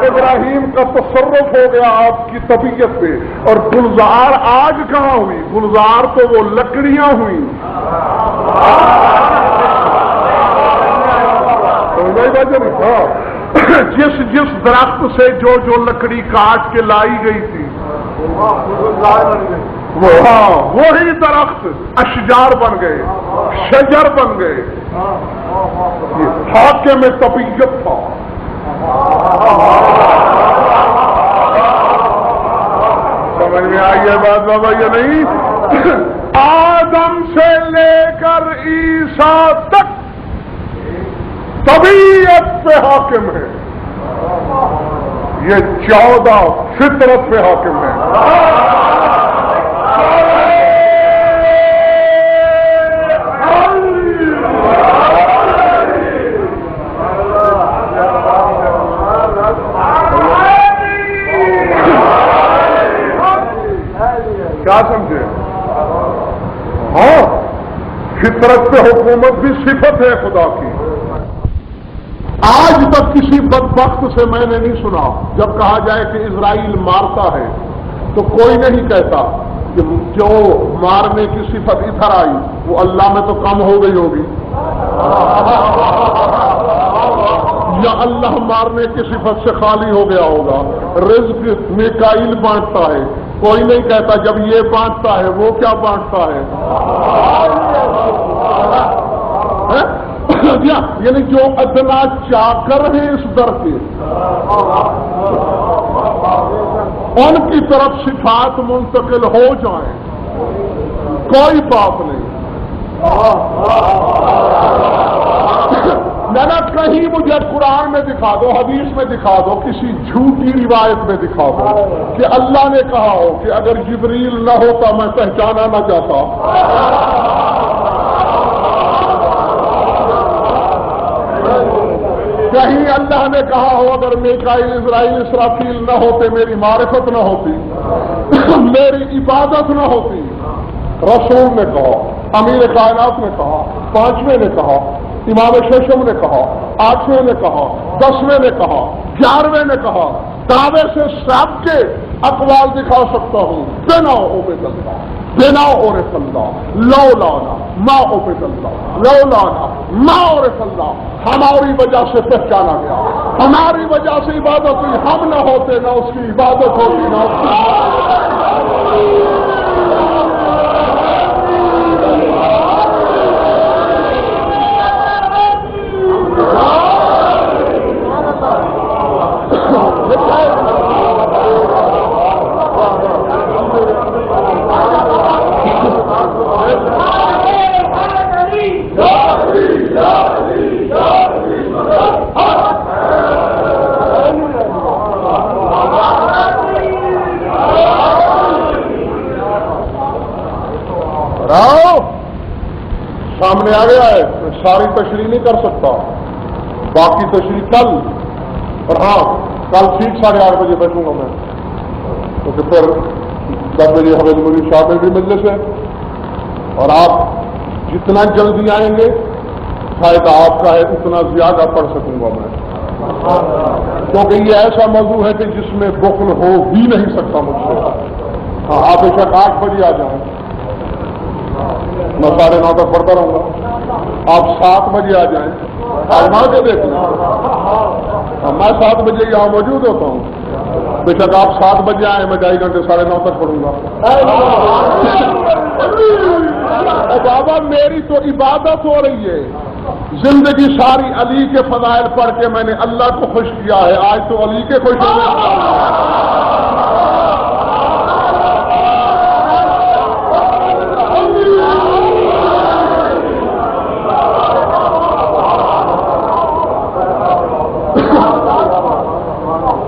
ابراہیم کا تصرف ہو گیا آپ کی طبیعت پہ، اور گلزار آگ کہاں ہوئی؟ گلزار تو وہ لکڑیاں ہوئی۔ جس درخت سے جو لکڑی کاٹ کے لائی گئی تھی، وہی درخت اشجار بن گئے، شجر بن گئے۔ حاکم میں طبیعت تھا۔ سمجھ میں آئی ہے بات بابا یا نہیں؟ آدم سے لے کر عیسیٰ تک طبیعت پہ حاکم ہے، یہ 14 فطرت پہ حاکم ہے۔ کیا سمجھے؟ ہاں، فطرت پہ حکومت بھی صفت ہے خدا کی۔ آج تک کسی بدبخت سے میں نے نہیں سنا جب کہا جائے کہ اسرائیل مارتا ہے تو کوئی نہیں کہتا کہ جو مارنے کی صفت ادھر آئی وہ اللہ میں تو کم ہو گئی ہوگی، یا اللہ مارنے کی صفت سے خالی ہو گیا ہوگا۔ رزق میکائیل بانٹتا ہے، کوئی نہیں کہتا جب یہ بانٹتا ہے وہ کیا بانٹتا ہے۔ یعنی جو ادنا چاکر ہیں اس در کے، ان کی طرف صفات منتقل ہو جائیں، کوئی بات نہیں۔ نہ کہیں مجھے قرآن میں دکھا دو، حدیث میں دکھا دو، کسی جھوٹی روایت میں دکھا دو کہ اللہ نے کہا ہو کہ اگر جبریل نہ ہوتا میں پہچانا نہ جاتا۔ کہیں اللہ نے کہا ہو اگر میکائیل اسرائیل اسرافیل نہ ہوتے میری معرفت نہ ہوتی، میری عبادت نہ ہوتی۔ رسول نے کہا، امیر کائنات نے کہا، پانچویں نے کہا، امام ششم نے کہا، آٹھویں نے کہا، دسویں نے کہا، 11ویں نے کہا، دعوے سے سب کے اقوال دکھا سکتا ہوں۔ بنا عبد اللہ، بنا عرف اللہ، لولانا ما عبد اللہ، لولانا ما عرف اللہ، ہماری وجہ سے پہچانا گیا، ہماری وجہ سے عبادت ہوئی، ہم نہ ہوتے نہ اس کی عبادت ہوتی نہ اس کی سامنے آ گیا ہے، میں ساری تشریح نہیں کر سکتا، باقی تشریح کل، اور ہاں کل ٹھیک 8:30 بجے بیٹھوں گا میں، کیونکہ پھر 10 بجے حویل مری شاہ میں بھی مجلس ہے، اور آپ جتنا جلدی آئیں گے فائدہ آپ کا ہے، اتنا زیادہ پڑھ سکوں گا میں، کیونکہ یہ ایسا موضوع ہے کہ جس میں بخل ہو ہی نہیں سکتا مجھ سے۔ ہاں آپ بے شک 8 بجے آ جائیں، میں 9:30 تک پڑھتا رہوں گا، آپ 7 بجے آ جائیں، آزما کے دیکھ لیں، میں 7 بجے یہاں موجود ہوتا ہوں، بے شک آپ 7 بجے آئیں، میں 2.5 گھنٹے 9:30 تک پڑھوں گا۔ بابا میری تو عبادت ہو رہی ہے، زندگی ساری علی کے فضائل پڑھ کے میں نے اللہ کو خوش کیا ہے، آج تو علی کے خوش ہونے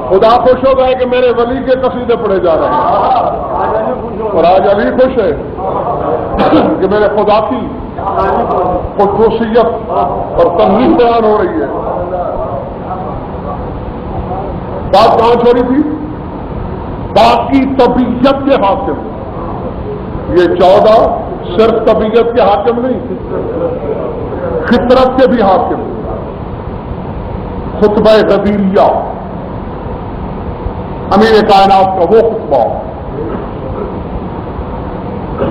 خدا خوش ہو گئے کہ میرے ولی کے قصیدے پڑھے جا رہے ہیں، اور آج علی خوش ہے کہ میرے خدا کی خصوصیت اور تنظیم بیان ہو رہی ہے۔ بات کہاں چھوڑی تھی؟ باقی طبیعت کے حاکم، یہ 14 صرف طبیعت کے حاکم نہیں، فطرت کے بھی حاکم۔ خطبہ غدیریہ، امیر کائنات کا وہ خطبہ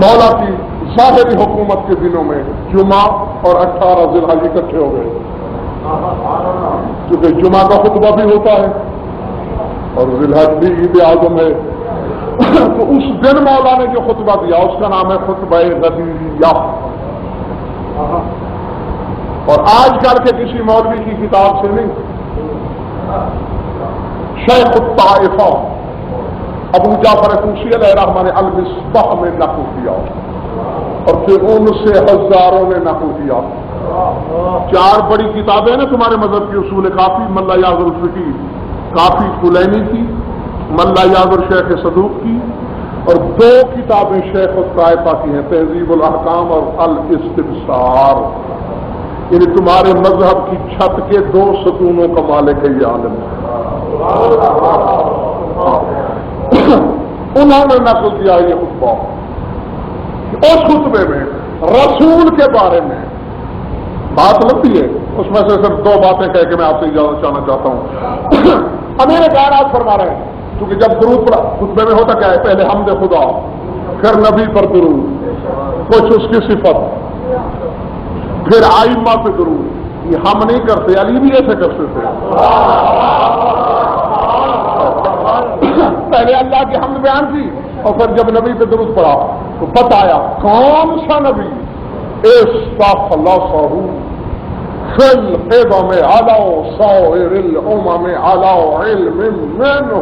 مولا کی ظاہری حکومت کے دنوں میں جمعہ اور 18 ذی الحجہ اکٹھے ہو گئے، کیونکہ جمعہ کا خطبہ بھی ہوتا ہے اور ذی الحجہ بھی عید اعظم ہے، تو اس دن مولا نے جو خطبہ دیا اس کا نام ہے خطبہ غدیریہ۔ اور آج کل کے کسی مولوی کی کتاب سے نہیں، شیخ الطائفہ ابو جعفر طوسی علیہ الرحمہ نے المصباح میں نقل کیا، اور پھر ان سے ہزاروں نے نقل کیا۔ 4 بڑی کتابیں نا تمہارے مذہب کی، اصول کافی ملا یاز الفقی، کافی کلینی کی، ملا یاز شیخ صدوق کی، اور 2 کتابیں شیخ الطائفہ کی ہیں، تہذیب الاحکام اور الاستبصار۔ یعنی تمہارے مذہب کی چھت کے 2 ستونوں کا مالک ہے یہ عالم۔ انہوں نے نقل کیا یہ خطبہ، اس خطبے میں رسول کے بارے میں بات لگتی ہے، اس میں سے صرف 2 باتیں کہہ کے میں آپ سے اجازت چاہنا چاہتا ہوں۔ امیر کائنات فرما رہے ہیں، کیونکہ جب درود پڑا خطبے میں ہوتا کیا ہے، پہلے حمد خدا، پھر نبی پر درود، کچھ اس کی صفت، پھر آئمہ پہ درود۔ یہ ہم نہیں کرتے، علی بھی ایسے کرتے تھے، پہلے اللہ کی حمد بیان کی اور پھر جب نبی پہ درود پڑا تو بتایا کون سا نبی استخلصہ فی القدم علی سائر الامم علی علم منہ،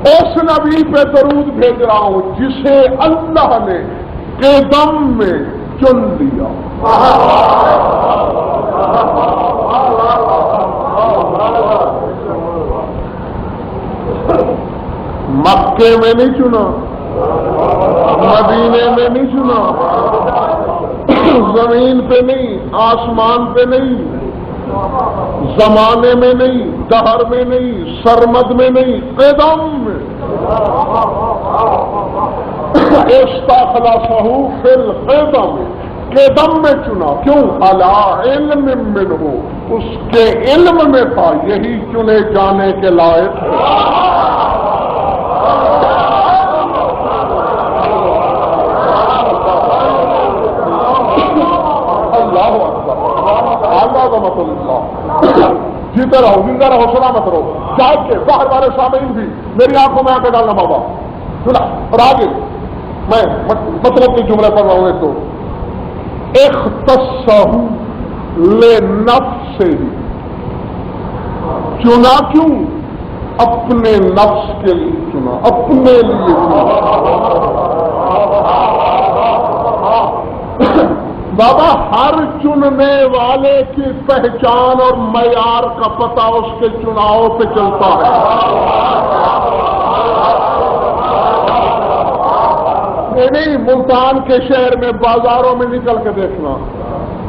اس نبی پہ درود بھیج رہا ہوں جسے اللہ نے قدم میں چن لیا۔ مکے میں نہیں چنا، مدینے میں نہیں چنا، زمین پہ نہیں، آسمان پہ نہیں، زمانے میں نہیں، دہر میں نہیں، سرمد میں نہیں، قدم میں۔ استخلصہ فی القدم، قدم میں چنا، کیوں؟ علی علم منہ، اس کے علم میں تھا یہی چنے جانے کے لائق ہے۔ اللہ اکبر، عظمت اللہ۔ جیتے رہو، زندہ رہو، سلامت رہو، جاگ کے باہر والے سامعین بھی میری آنکھوں میں آ کے ڈالنا بابا سنا۔ اور آگے میں مطلب کے جملے پڑھ رہا ہوں ایک تو اختصہ لنفسہ، چنا کیوں؟ اپنے نفس کے لیے چنا، اپنے لیے چنا۔ بابا ہر چننے والے کی پہچان اور معیار کا پتہ اس کے چناؤ پہ چلتا ہے۔ نہیں، ملتان کے شہر میں بازاروں میں نکل کے دیکھنا،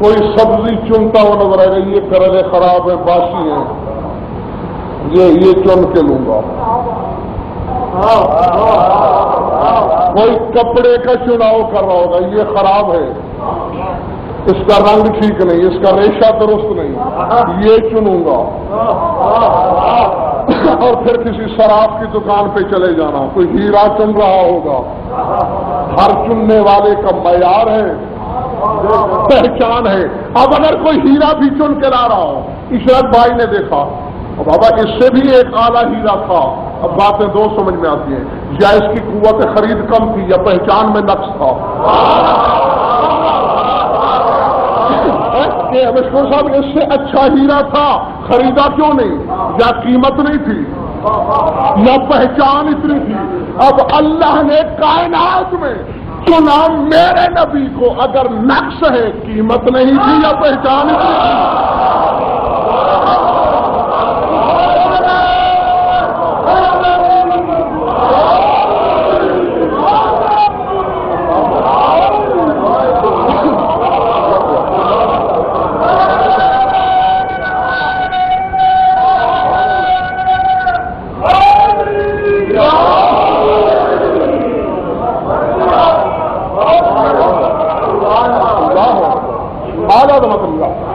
کوئی سبزی چنتا ہوا نظر آئے گا، یہ کریلے خراب ہیں، باسی ہیں، یہ چن کے لوں گا۔ کوئی کپڑے کا چناؤ کر رہا ہوگا، یہ خراب ہے، اس کا رنگ ٹھیک نہیں، اس کا ریشہ درست نہیں، یہ چنوں گا۔ اور پھر کسی شراب کی دکان پہ چلے جانا، کوئی ہیرا چن رہا ہوگا۔ ہر چننے والے کا معیار ہے، پہچان ہے۔ اب اگر کوئی ہیرا بھی چن کے لا رہا ہو، عشرت بھائی نے دیکھا بابا اس سے بھی ایک اعلیٰ ہیرا تھا، اب باتیں دو سمجھ میں آتی ہیں، یا اس کی قوت خرید کم تھی یا پہچان میں نقص تھا۔ کہ مشکور صاحب اس سے اچھا ہیرا تھا، خریدا کیوں نہیں؟ یا قیمت نہیں تھی یا پہچان اتنی تھی۔ اب اللہ نے کائنات میں چنا میرے نبی کو، اگر نقص ہے قیمت نہیں تھی یا پہچان اتنی تھی۔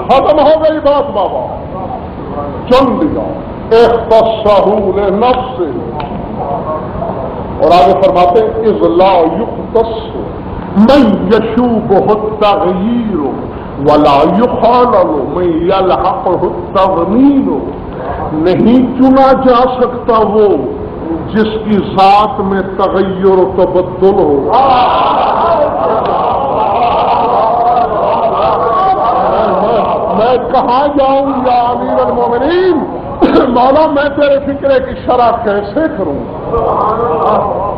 ختم ہو گئی بات بابا، چن لیا، اختصہ لنفسہ۔ اور آگے فرماتے ہیں اذ لا یختص من یشوبہ التغییر ولا یخالل من یلحقہ التغنین، نہیں چنا جا سکتا وہ جس کی ذات میں تغیر و تبدل ہو۔ میں کہاں جاؤں یا امیر المومنین؟ مولا میں تیرے فکرے کی شرح کیسے کروں؟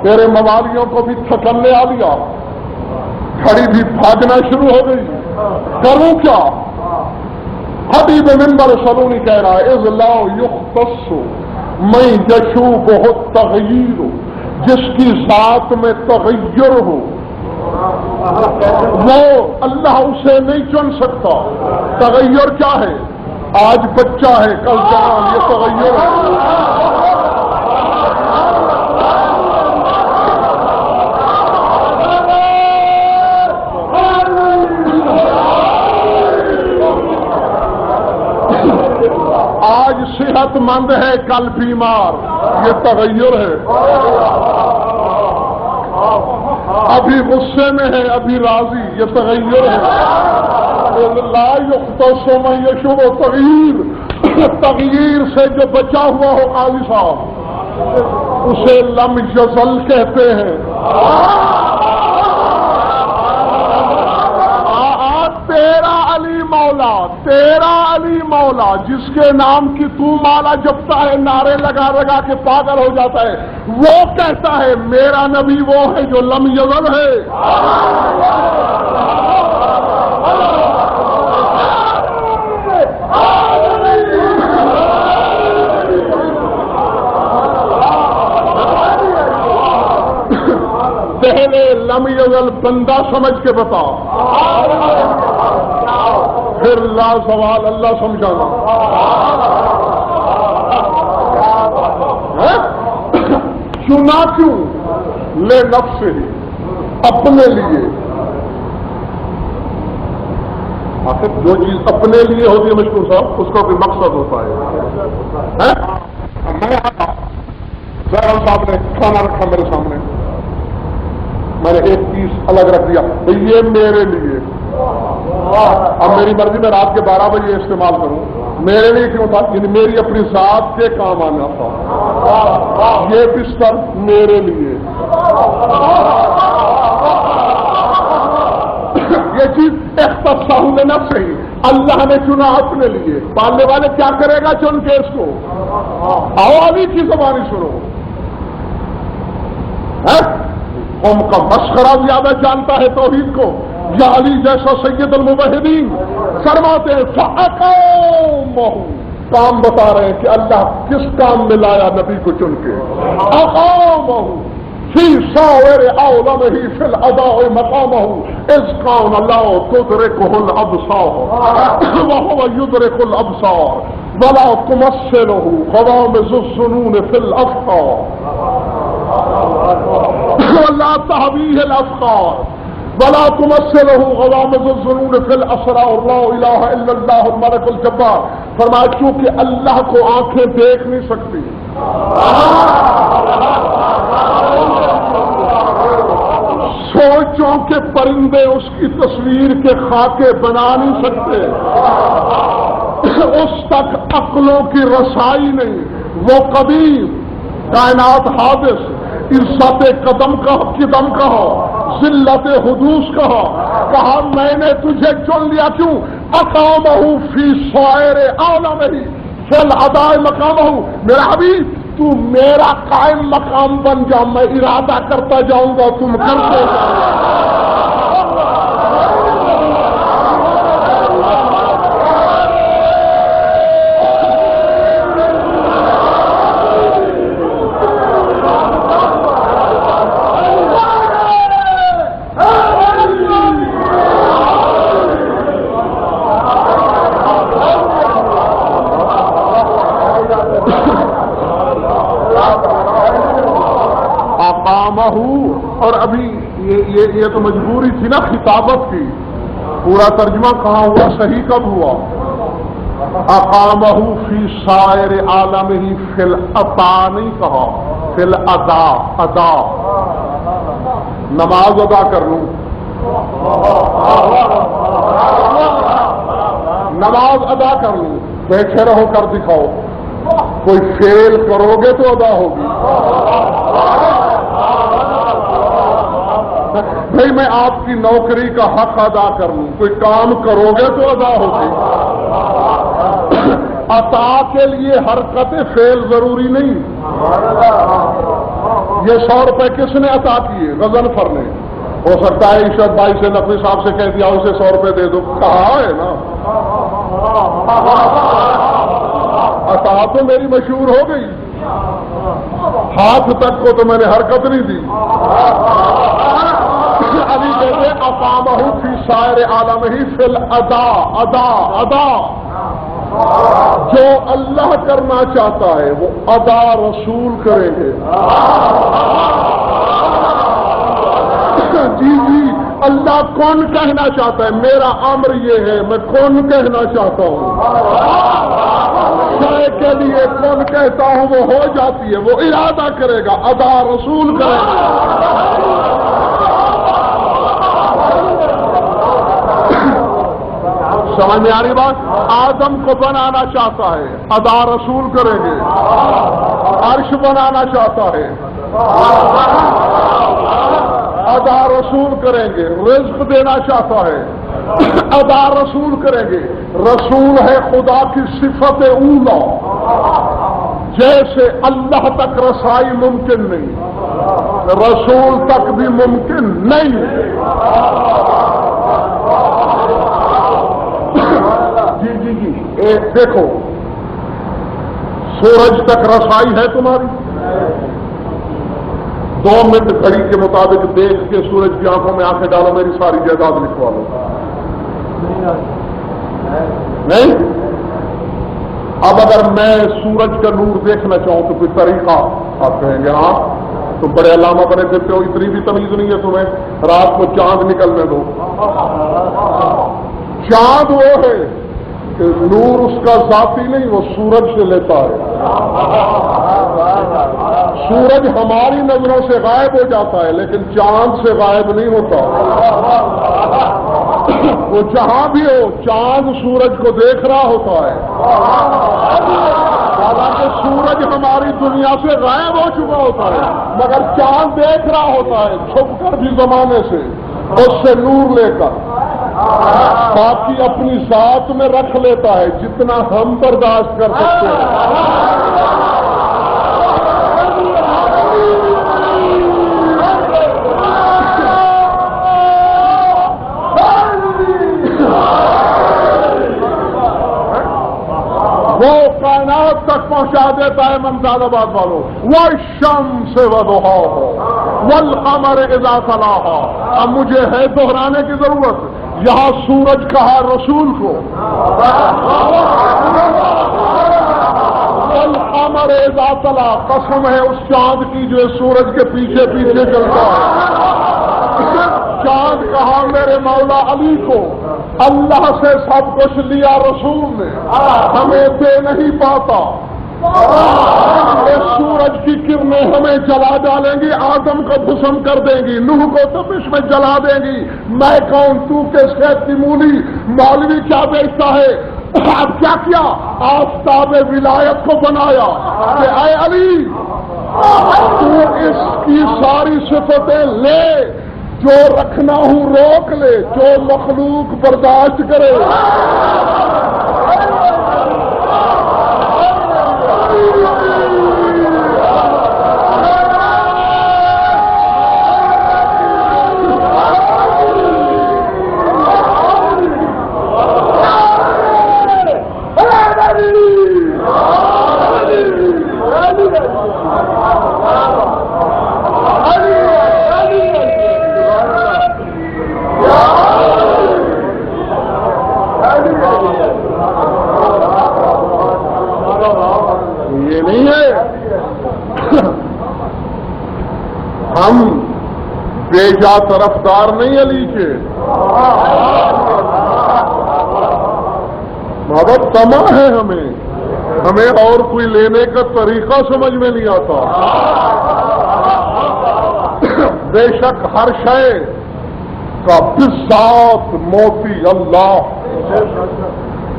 تیرے موالیوں کو بھی تھکنے آ لیا، گھڑی بھی بھاگنا شروع ہو گئی، کروں کیا؟ حبیب منبر سلونی کہہ رہا ہے اذ لا یختص من یشوبہ التغییر، جس کی ذات میں تغیر ہو وہ اللہ اسے نہیں چن سکتا۔ تغیر کیا ہے؟ آج بچہ ہے کل جوان، یہ تغیر ہے۔ آج صحت مند ہے کل بیمار، یہ تغیر ہے۔ ابھی غصے میں ہے ابھی راضی، یہ تغیر ہے۔ لا یختص من یشوب تغیر، تغیر سے جو بچا ہوا ہو قاضی صاحب اسے لم یزل کہتے ہیں۔ تیرا علی مولا مولا، تیرا علی مولا، جس کے نام کی تو مالا جپتا ہے، نعرے لگا لگا کے پاگل ہو جاتا ہے، وہ کہتا ہے میرا نبی وہ ہے جو لم یزل ہے۔ پہلے لم یزل بندہ سمجھ کے بتا، پھر لا سوال اللہ سمجھانا۔ چنا کیوں؟ لے نفس ہی، اپنے لیے۔ آخر جو چیز اپنے لیے ہوتی ہے مشکور صاحب، اس کا کوئی مقصد ہوتا ہے۔ میں آتا زہرا صاحب نے کھانا رکھا میرے سامنے، میں نے ایک پیس الگ رکھ دیا، یہ میرے لیے، اب میری مرضی میں رات کے 12 بجے استعمال کروں، میرے لیے کیوں تھا؟ یعنی میری اپنی ذات کے کام آنا تھا۔ یہ بستر میرے لیے، یہ چیز اختصاص نفس ہی اللہ نے چنا اپنے لیے۔ پالنے والے کیا کرے گا چن کے اس کو؟ عوامی کی زبانی سنو، قوم کا مسخرہ زیادہ جانتا ہے توحید کو، یا علی جیسا سید الموحدین فرماتے ہیں فَأَقَامَهُ، کام بتا رہے ہیں کہ اللہ کس کام میں لایا نبی کو چن کے۔ أَقَامَهُ فِي سَائِرِ عَوْلَمِهِ فِي الْأَدَاءِ مَقَامَهُ إِذْ كَانَ لَا تُدْرِكُهُ الْأَبْصَارُ وَهُوَ يُدْرِكُ الْأَبْصَارَ وَلَا تُمَثِّلُهُ غَوَامِضُ الظُّنُونِ فِي الْأَفْكَارِ وَلَا تَهْوِيهِ الْأَفْكَارُ وَلَا تُمَثِّلُهُ غَوَامِضُ الظُّنُونِ فِي الْأَسْرَارِ لَا إِلَٰهَ إِلَّا اللَّهُ الْمَلِكُ الْجَبَّارُ۔ فرمایا چونکہ اللہ کو آنکھیں دیکھ نہیں سکتی، سوچوں کے پرندے اس کی تصویر کے خاکے بنا نہیں سکتے، اس تک عقلوں کی رسائی نہیں، وہ قدیم، کائنات حادث، عزت قدم کہو، ذلت حدوث کہا میں نے تجھے چن لیا کیوں؟ اقامہ فی سائر عالمہ فی الاداء مقامہ، میرا حبیب تو میرا قائم مقام بن جا، میں ارادہ کرتا جاؤں گا تم کرتے جاؤ۔ اور ابھی یہ تو مجبوری تھی نا خطابت کی، پورا ترجمہ کہاں ہوا، صحیح کب ہوا؟ اقامہ فی سائر عالمہ فی العطا نہیں کہا، فی الادا، ادا، نماز ادا کر لوں، نماز ادا کر لوں، بیٹھے رہو کر دکھاؤ، کوئی فیل کرو گے تو ادا ہوگی۔ بھئی میں آپ کی نوکری کا حق ادا کر لوں، کوئی کام کرو گے تو ادا ہوگی۔ عطا کے لیے حرکت فعل ضروری نہیں۔ یہ 100 روپے کس نے عطا کیے؟ غضنفر نے، ہو سکتا ہے عشرت بھائی سے نقوی صاحب سے کہہ دیا اسے 100 روپے دے دو، کہا ہے نا، عطا تو میری مشہور ہو گئی، ہاتھ تک کو تو میں نے حرکت نہیں دی۔ ابھی کہتے اقامہ فی سائر عالمہ فی الادا، ادا، ادا، جو اللہ کرنا چاہتا ہے وہ ادا رسول کریں گے۔ جی جی، اللہ کون کہنا چاہتا ہے میرا امر یہ ہے، میں کون کہنا چاہتا ہوں، شے کے لیے کون کہتا ہوں وہ ہو جاتی ہے، وہ ارادہ کرے گا، ادا رسول کرے گا۔ سمجھ میں آ رہی بات؟ آدم کو بنانا چاہتا ہے، ادا رسول کریں گے۔ عرش بنانا چاہتا ہے، ادا رسول کریں گے۔ رزق دینا چاہتا ہے، ادا رسول کریں گے. رسول ہے خدا کی صفت اولا. جیسے اللہ تک رسائی ممکن نہیں، رسول تک بھی ممکن نہیں. جی ایک دیکھو، سورج تک رسائی ہے تمہاری؟ 2 منٹ گھڑی کے مطابق دیکھ کے سورج کی آنکھوں میں آنکھیں ڈالو، میری ساری جائیداد لکھوا لو. نہیں؟ اب اگر میں سورج کا نور دیکھنا چاہوں تو کوئی طریقہ؟ آپ کہیں گے ہاں تم بڑے علامہ بنے پھرتے ہو، اتنی بھی تمیز نہیں ہے تمہیں. رات کو چاند نکلنے دو. چاند وہ ہے کہ نور اس کا ذاتی نہیں، وہ سورج سے لیتا ہے. سورج ہماری نظروں سے غائب ہو جاتا ہے لیکن چاند سے غائب نہیں ہوتا. وہ جہاں بھی ہو چاند سورج کو دیکھ رہا ہوتا ہے. حالانکہ سورج ہماری دنیا سے غائب ہو چکا ہوتا ہے مگر چاند دیکھ رہا ہوتا ہے، چھپ کر بھی زمانے سے، اس سے نور لے کر باقی اپنی ذات میں رکھ لیتا ہے جتنا ہم برداشت کر سکتے ہیں. وہ کائنات تک پہنچا دیتا ہے ممتاز آباد والوں. والشمس وضحاها والقمر اذا تلاها. اب مجھے ہے دہرانے کی ضرورت، یہاں سورج کہا رسول کو، والقمر اذا تلا، قسم ہے اس چاند کی جو سورج کے پیچھے پیچھے چلتا ہے. چاند کہا میرے مولا علی کو. اللہ سے سب کچھ لیا رسول نے، ہمیں دے نہیں پاتا. اس سورج کی کرنیں ہمیں جلا ڈالیں گی، آدم کو بھسم کر دیں گی، نوح کو تپش میں جلا دیں گی. میں کون تو کے صحت کی مولی. مولوی کیا بیچتا ہے؟ اب کیا کیا؟ آفتاب ولایت کو بنایا کہ اے علی تو اس کی ساری صفتیں لے، جو رکھنا ہوں روک لے، جو مخلوق برداشت کرے. یہ نہیں ہے ہم بے جا طرفدار نہیں علی کے، محبت تما ہے ہمیں اور کوئی لینے کا طریقہ سمجھ میں نہیں آتا. بے شک ہر شے کا بذات موتی اللہ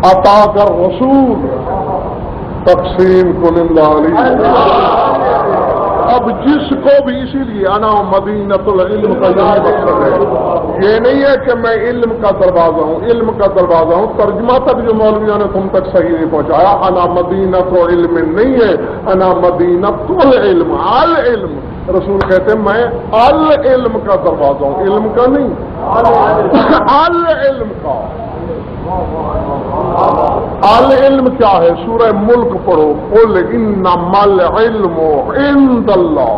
عطا کر رسول تقسیم کو للہ علی. اب جس کو بھی، اسی لیے انا مدینۃ العلم کا یہی مقصد ہے. یہ نہیں ہے کہ میں علم کا دروازہ ہوں، علم کا دروازہ ہوں. ترجمہ تک جو مولویوں نے تم تک صحیح نہیں پہنچایا. انا مدینۃ علم نہیں ہے، انا مدینۃ العلم. العلم رسول کہتے ہیں میں العلم کا دروازہ ہوں، علم کا نہیں، العلم کا. العلم کیا ہے؟ سورہ ملک پڑھو. قل انما العلم عند اللہ.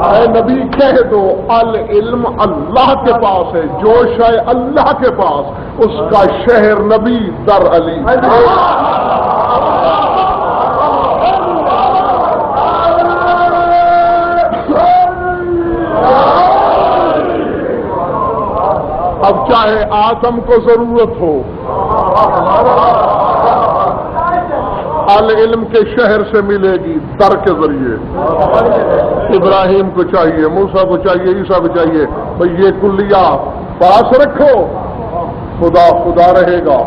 اے نبی کہہ دو العلم اللہ کے پاس ہے. جو شے اللہ کے پاس اس کا شہر نبی در علی. اب چاہے آدم کو ضرورت ہو العلم کے شہر سے ملے گی در کے ذریعے. ابراہیم کو چاہیے، موسیٰ کو چاہیے، عیسیٰ کو چاہیے. بھئی یہ کلیہ پاس رکھو، خدا خدا رہے گا،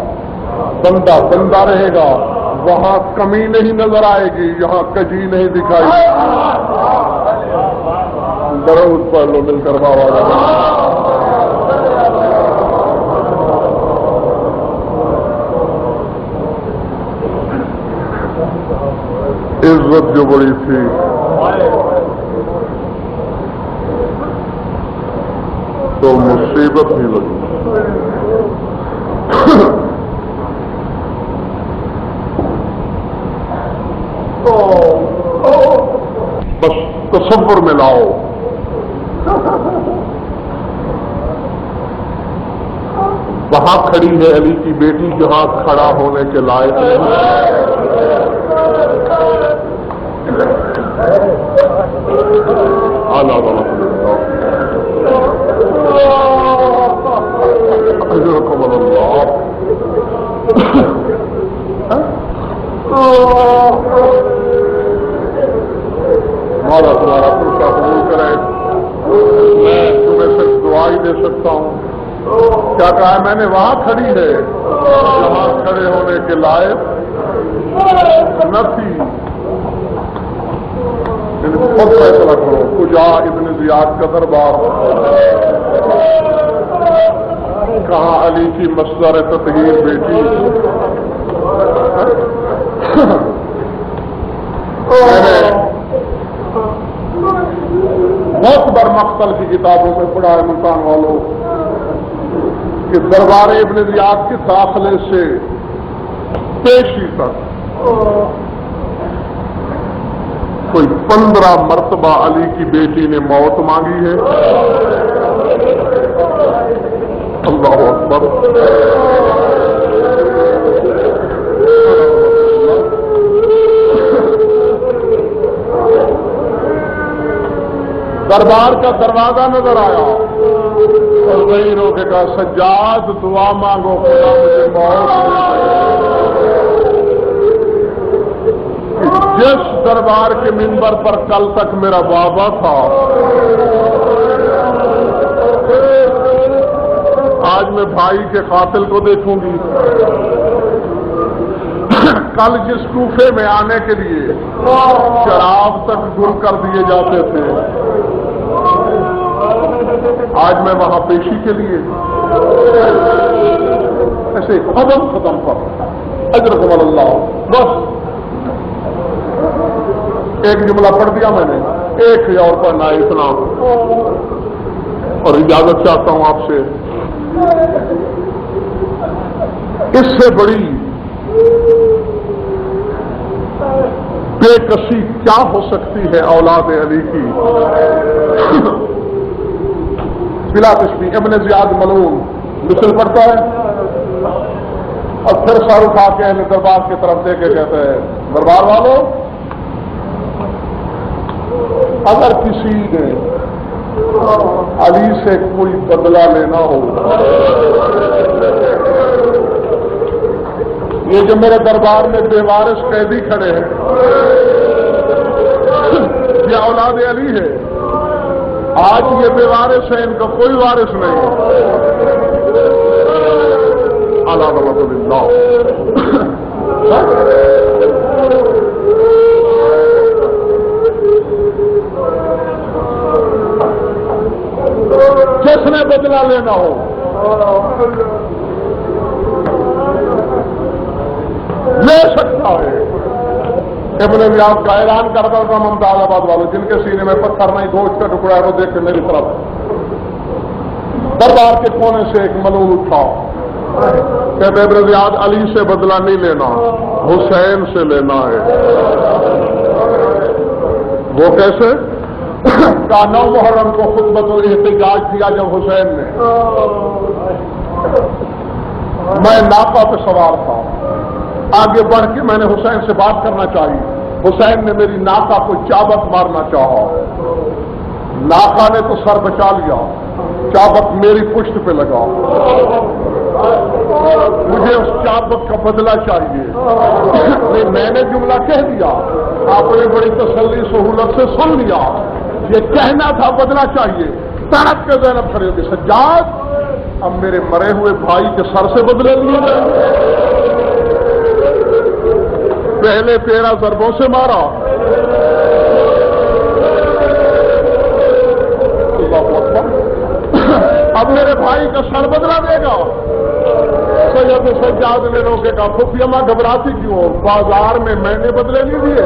بندہ بندہ رہے گا. وہاں کمی نہیں نظر آئے گی، یہاں کجی نہیں دکھائی. درود پڑھ لو مل کر بابا. توجہ بڑی تھی. تو مصیبت نہیں لگی. بس تصور میں لاؤ وہاں کھڑی ہے علی کی بیٹی جہاں کھڑا ہونے کے لائق ہمارا تمہارا پرچہ قبول کرے. میں تمہیں صرف دعا ہی دے سکتا ہوں. کیا کہا ہے میں نے؟ وہاں کھڑی ہے جہاں کھڑے ہونے کے لائق نہ تھی. خود فیصلہ کرو. کجا ابن زیاد کا دربار کہاں علی کی مصدر تطہیر بیٹی. میں نے بہت بڑا مقتل کی کتابوں میں پڑھا ہے ملتان والوں کہ دربار ابن زیاد کے داخلے سے پیشی تک کوئی 15 مرتبہ علی کی بیٹی نے موت مانگی ہے. اللہ اکبر. دربار کا دروازہ نظر آیا اور وہی روکے گا سجاد دعا مانگو خدا مجھے موت دے. جس دربار کے منبر پر کل تک میرا بابا تھا آج میں بھائی کے قاتل کو دیکھوں گی. کل جس کوفے میں آنے کے لیے شراب تک گل کر دیے جاتے تھے آج میں وہاں پیشی کے لیے ایسے ختم پر اجرکم اللہ. بس ایک جملہ پڑھ دیا میں نے. ایک ہی اور پڑھنا ہے اتنا. اور اجازت چاہتا ہوں آپ سے. اس سے بڑی بے کسی کیا ہو سکتی ہے اولاد علی کی. بلا تشبیہ ابن زیاد ملعون مثل پڑتا ہے اور پھر سر اٹھا کے اہل دربار کی طرف دے کے کہتے ہیں دربار والوں اگر کسی نے علی سے کوئی بدلہ لینا ہو یہ جو میرے دربار میں بے وارث قیدی کھڑے ہیں یہ اولاد علی ہے. آج یہ بے وارث ہے ان کا کوئی وارث نہیں. اللہ اللہ جس نے بدلہ لینا ہو لے سکتا ہے. ابن زیاد کا اعلان کرتا تھا ممتاز آباد والوں جن کے سینے میں پتھر نہیں گوشت کا ٹکڑا ہے وہ دیکھ کے میری طرف دربار کے کونے سے ایک ملعون اٹھا کہتے ابن زیاد علی سے بدلہ نہیں لینا حسین سے لینا ہے. وہ کیسے؟ کا 9 محرم کو خطبۃ الاحتجاج کیا جب حسین نے. میں ناقہ پہ سوار تھا. آگے بڑھ کے میں نے حسین سے بات کرنا چاہی. حسین نے میری ناقہ کو چابک مارنا چاہا. ناقہ نے تو سر بچا لیا. چابک میری پشت پہ لگا. مجھے اس چابک کا بدلہ چاہیے. نہیں میں نے جملہ کہہ دیا. آپ نے بڑی تسلی سہولت سے سن لیا. یہ کہنا تھا بدلہ چاہیے. تڑپ کے زینب کھڑی ہوگی سجاد اب میرے مرے ہوئے بھائی کے سر سے بدلے لیے جائیں. پہلے 13 ضربوں سے مارا. اب میرے بھائی کا سر بدلا دے گا. سید سجاد نے روکے گا. خفیہ ماں گھبراتی کیوں؟ بازار میں نے بدلے نہیں دیے.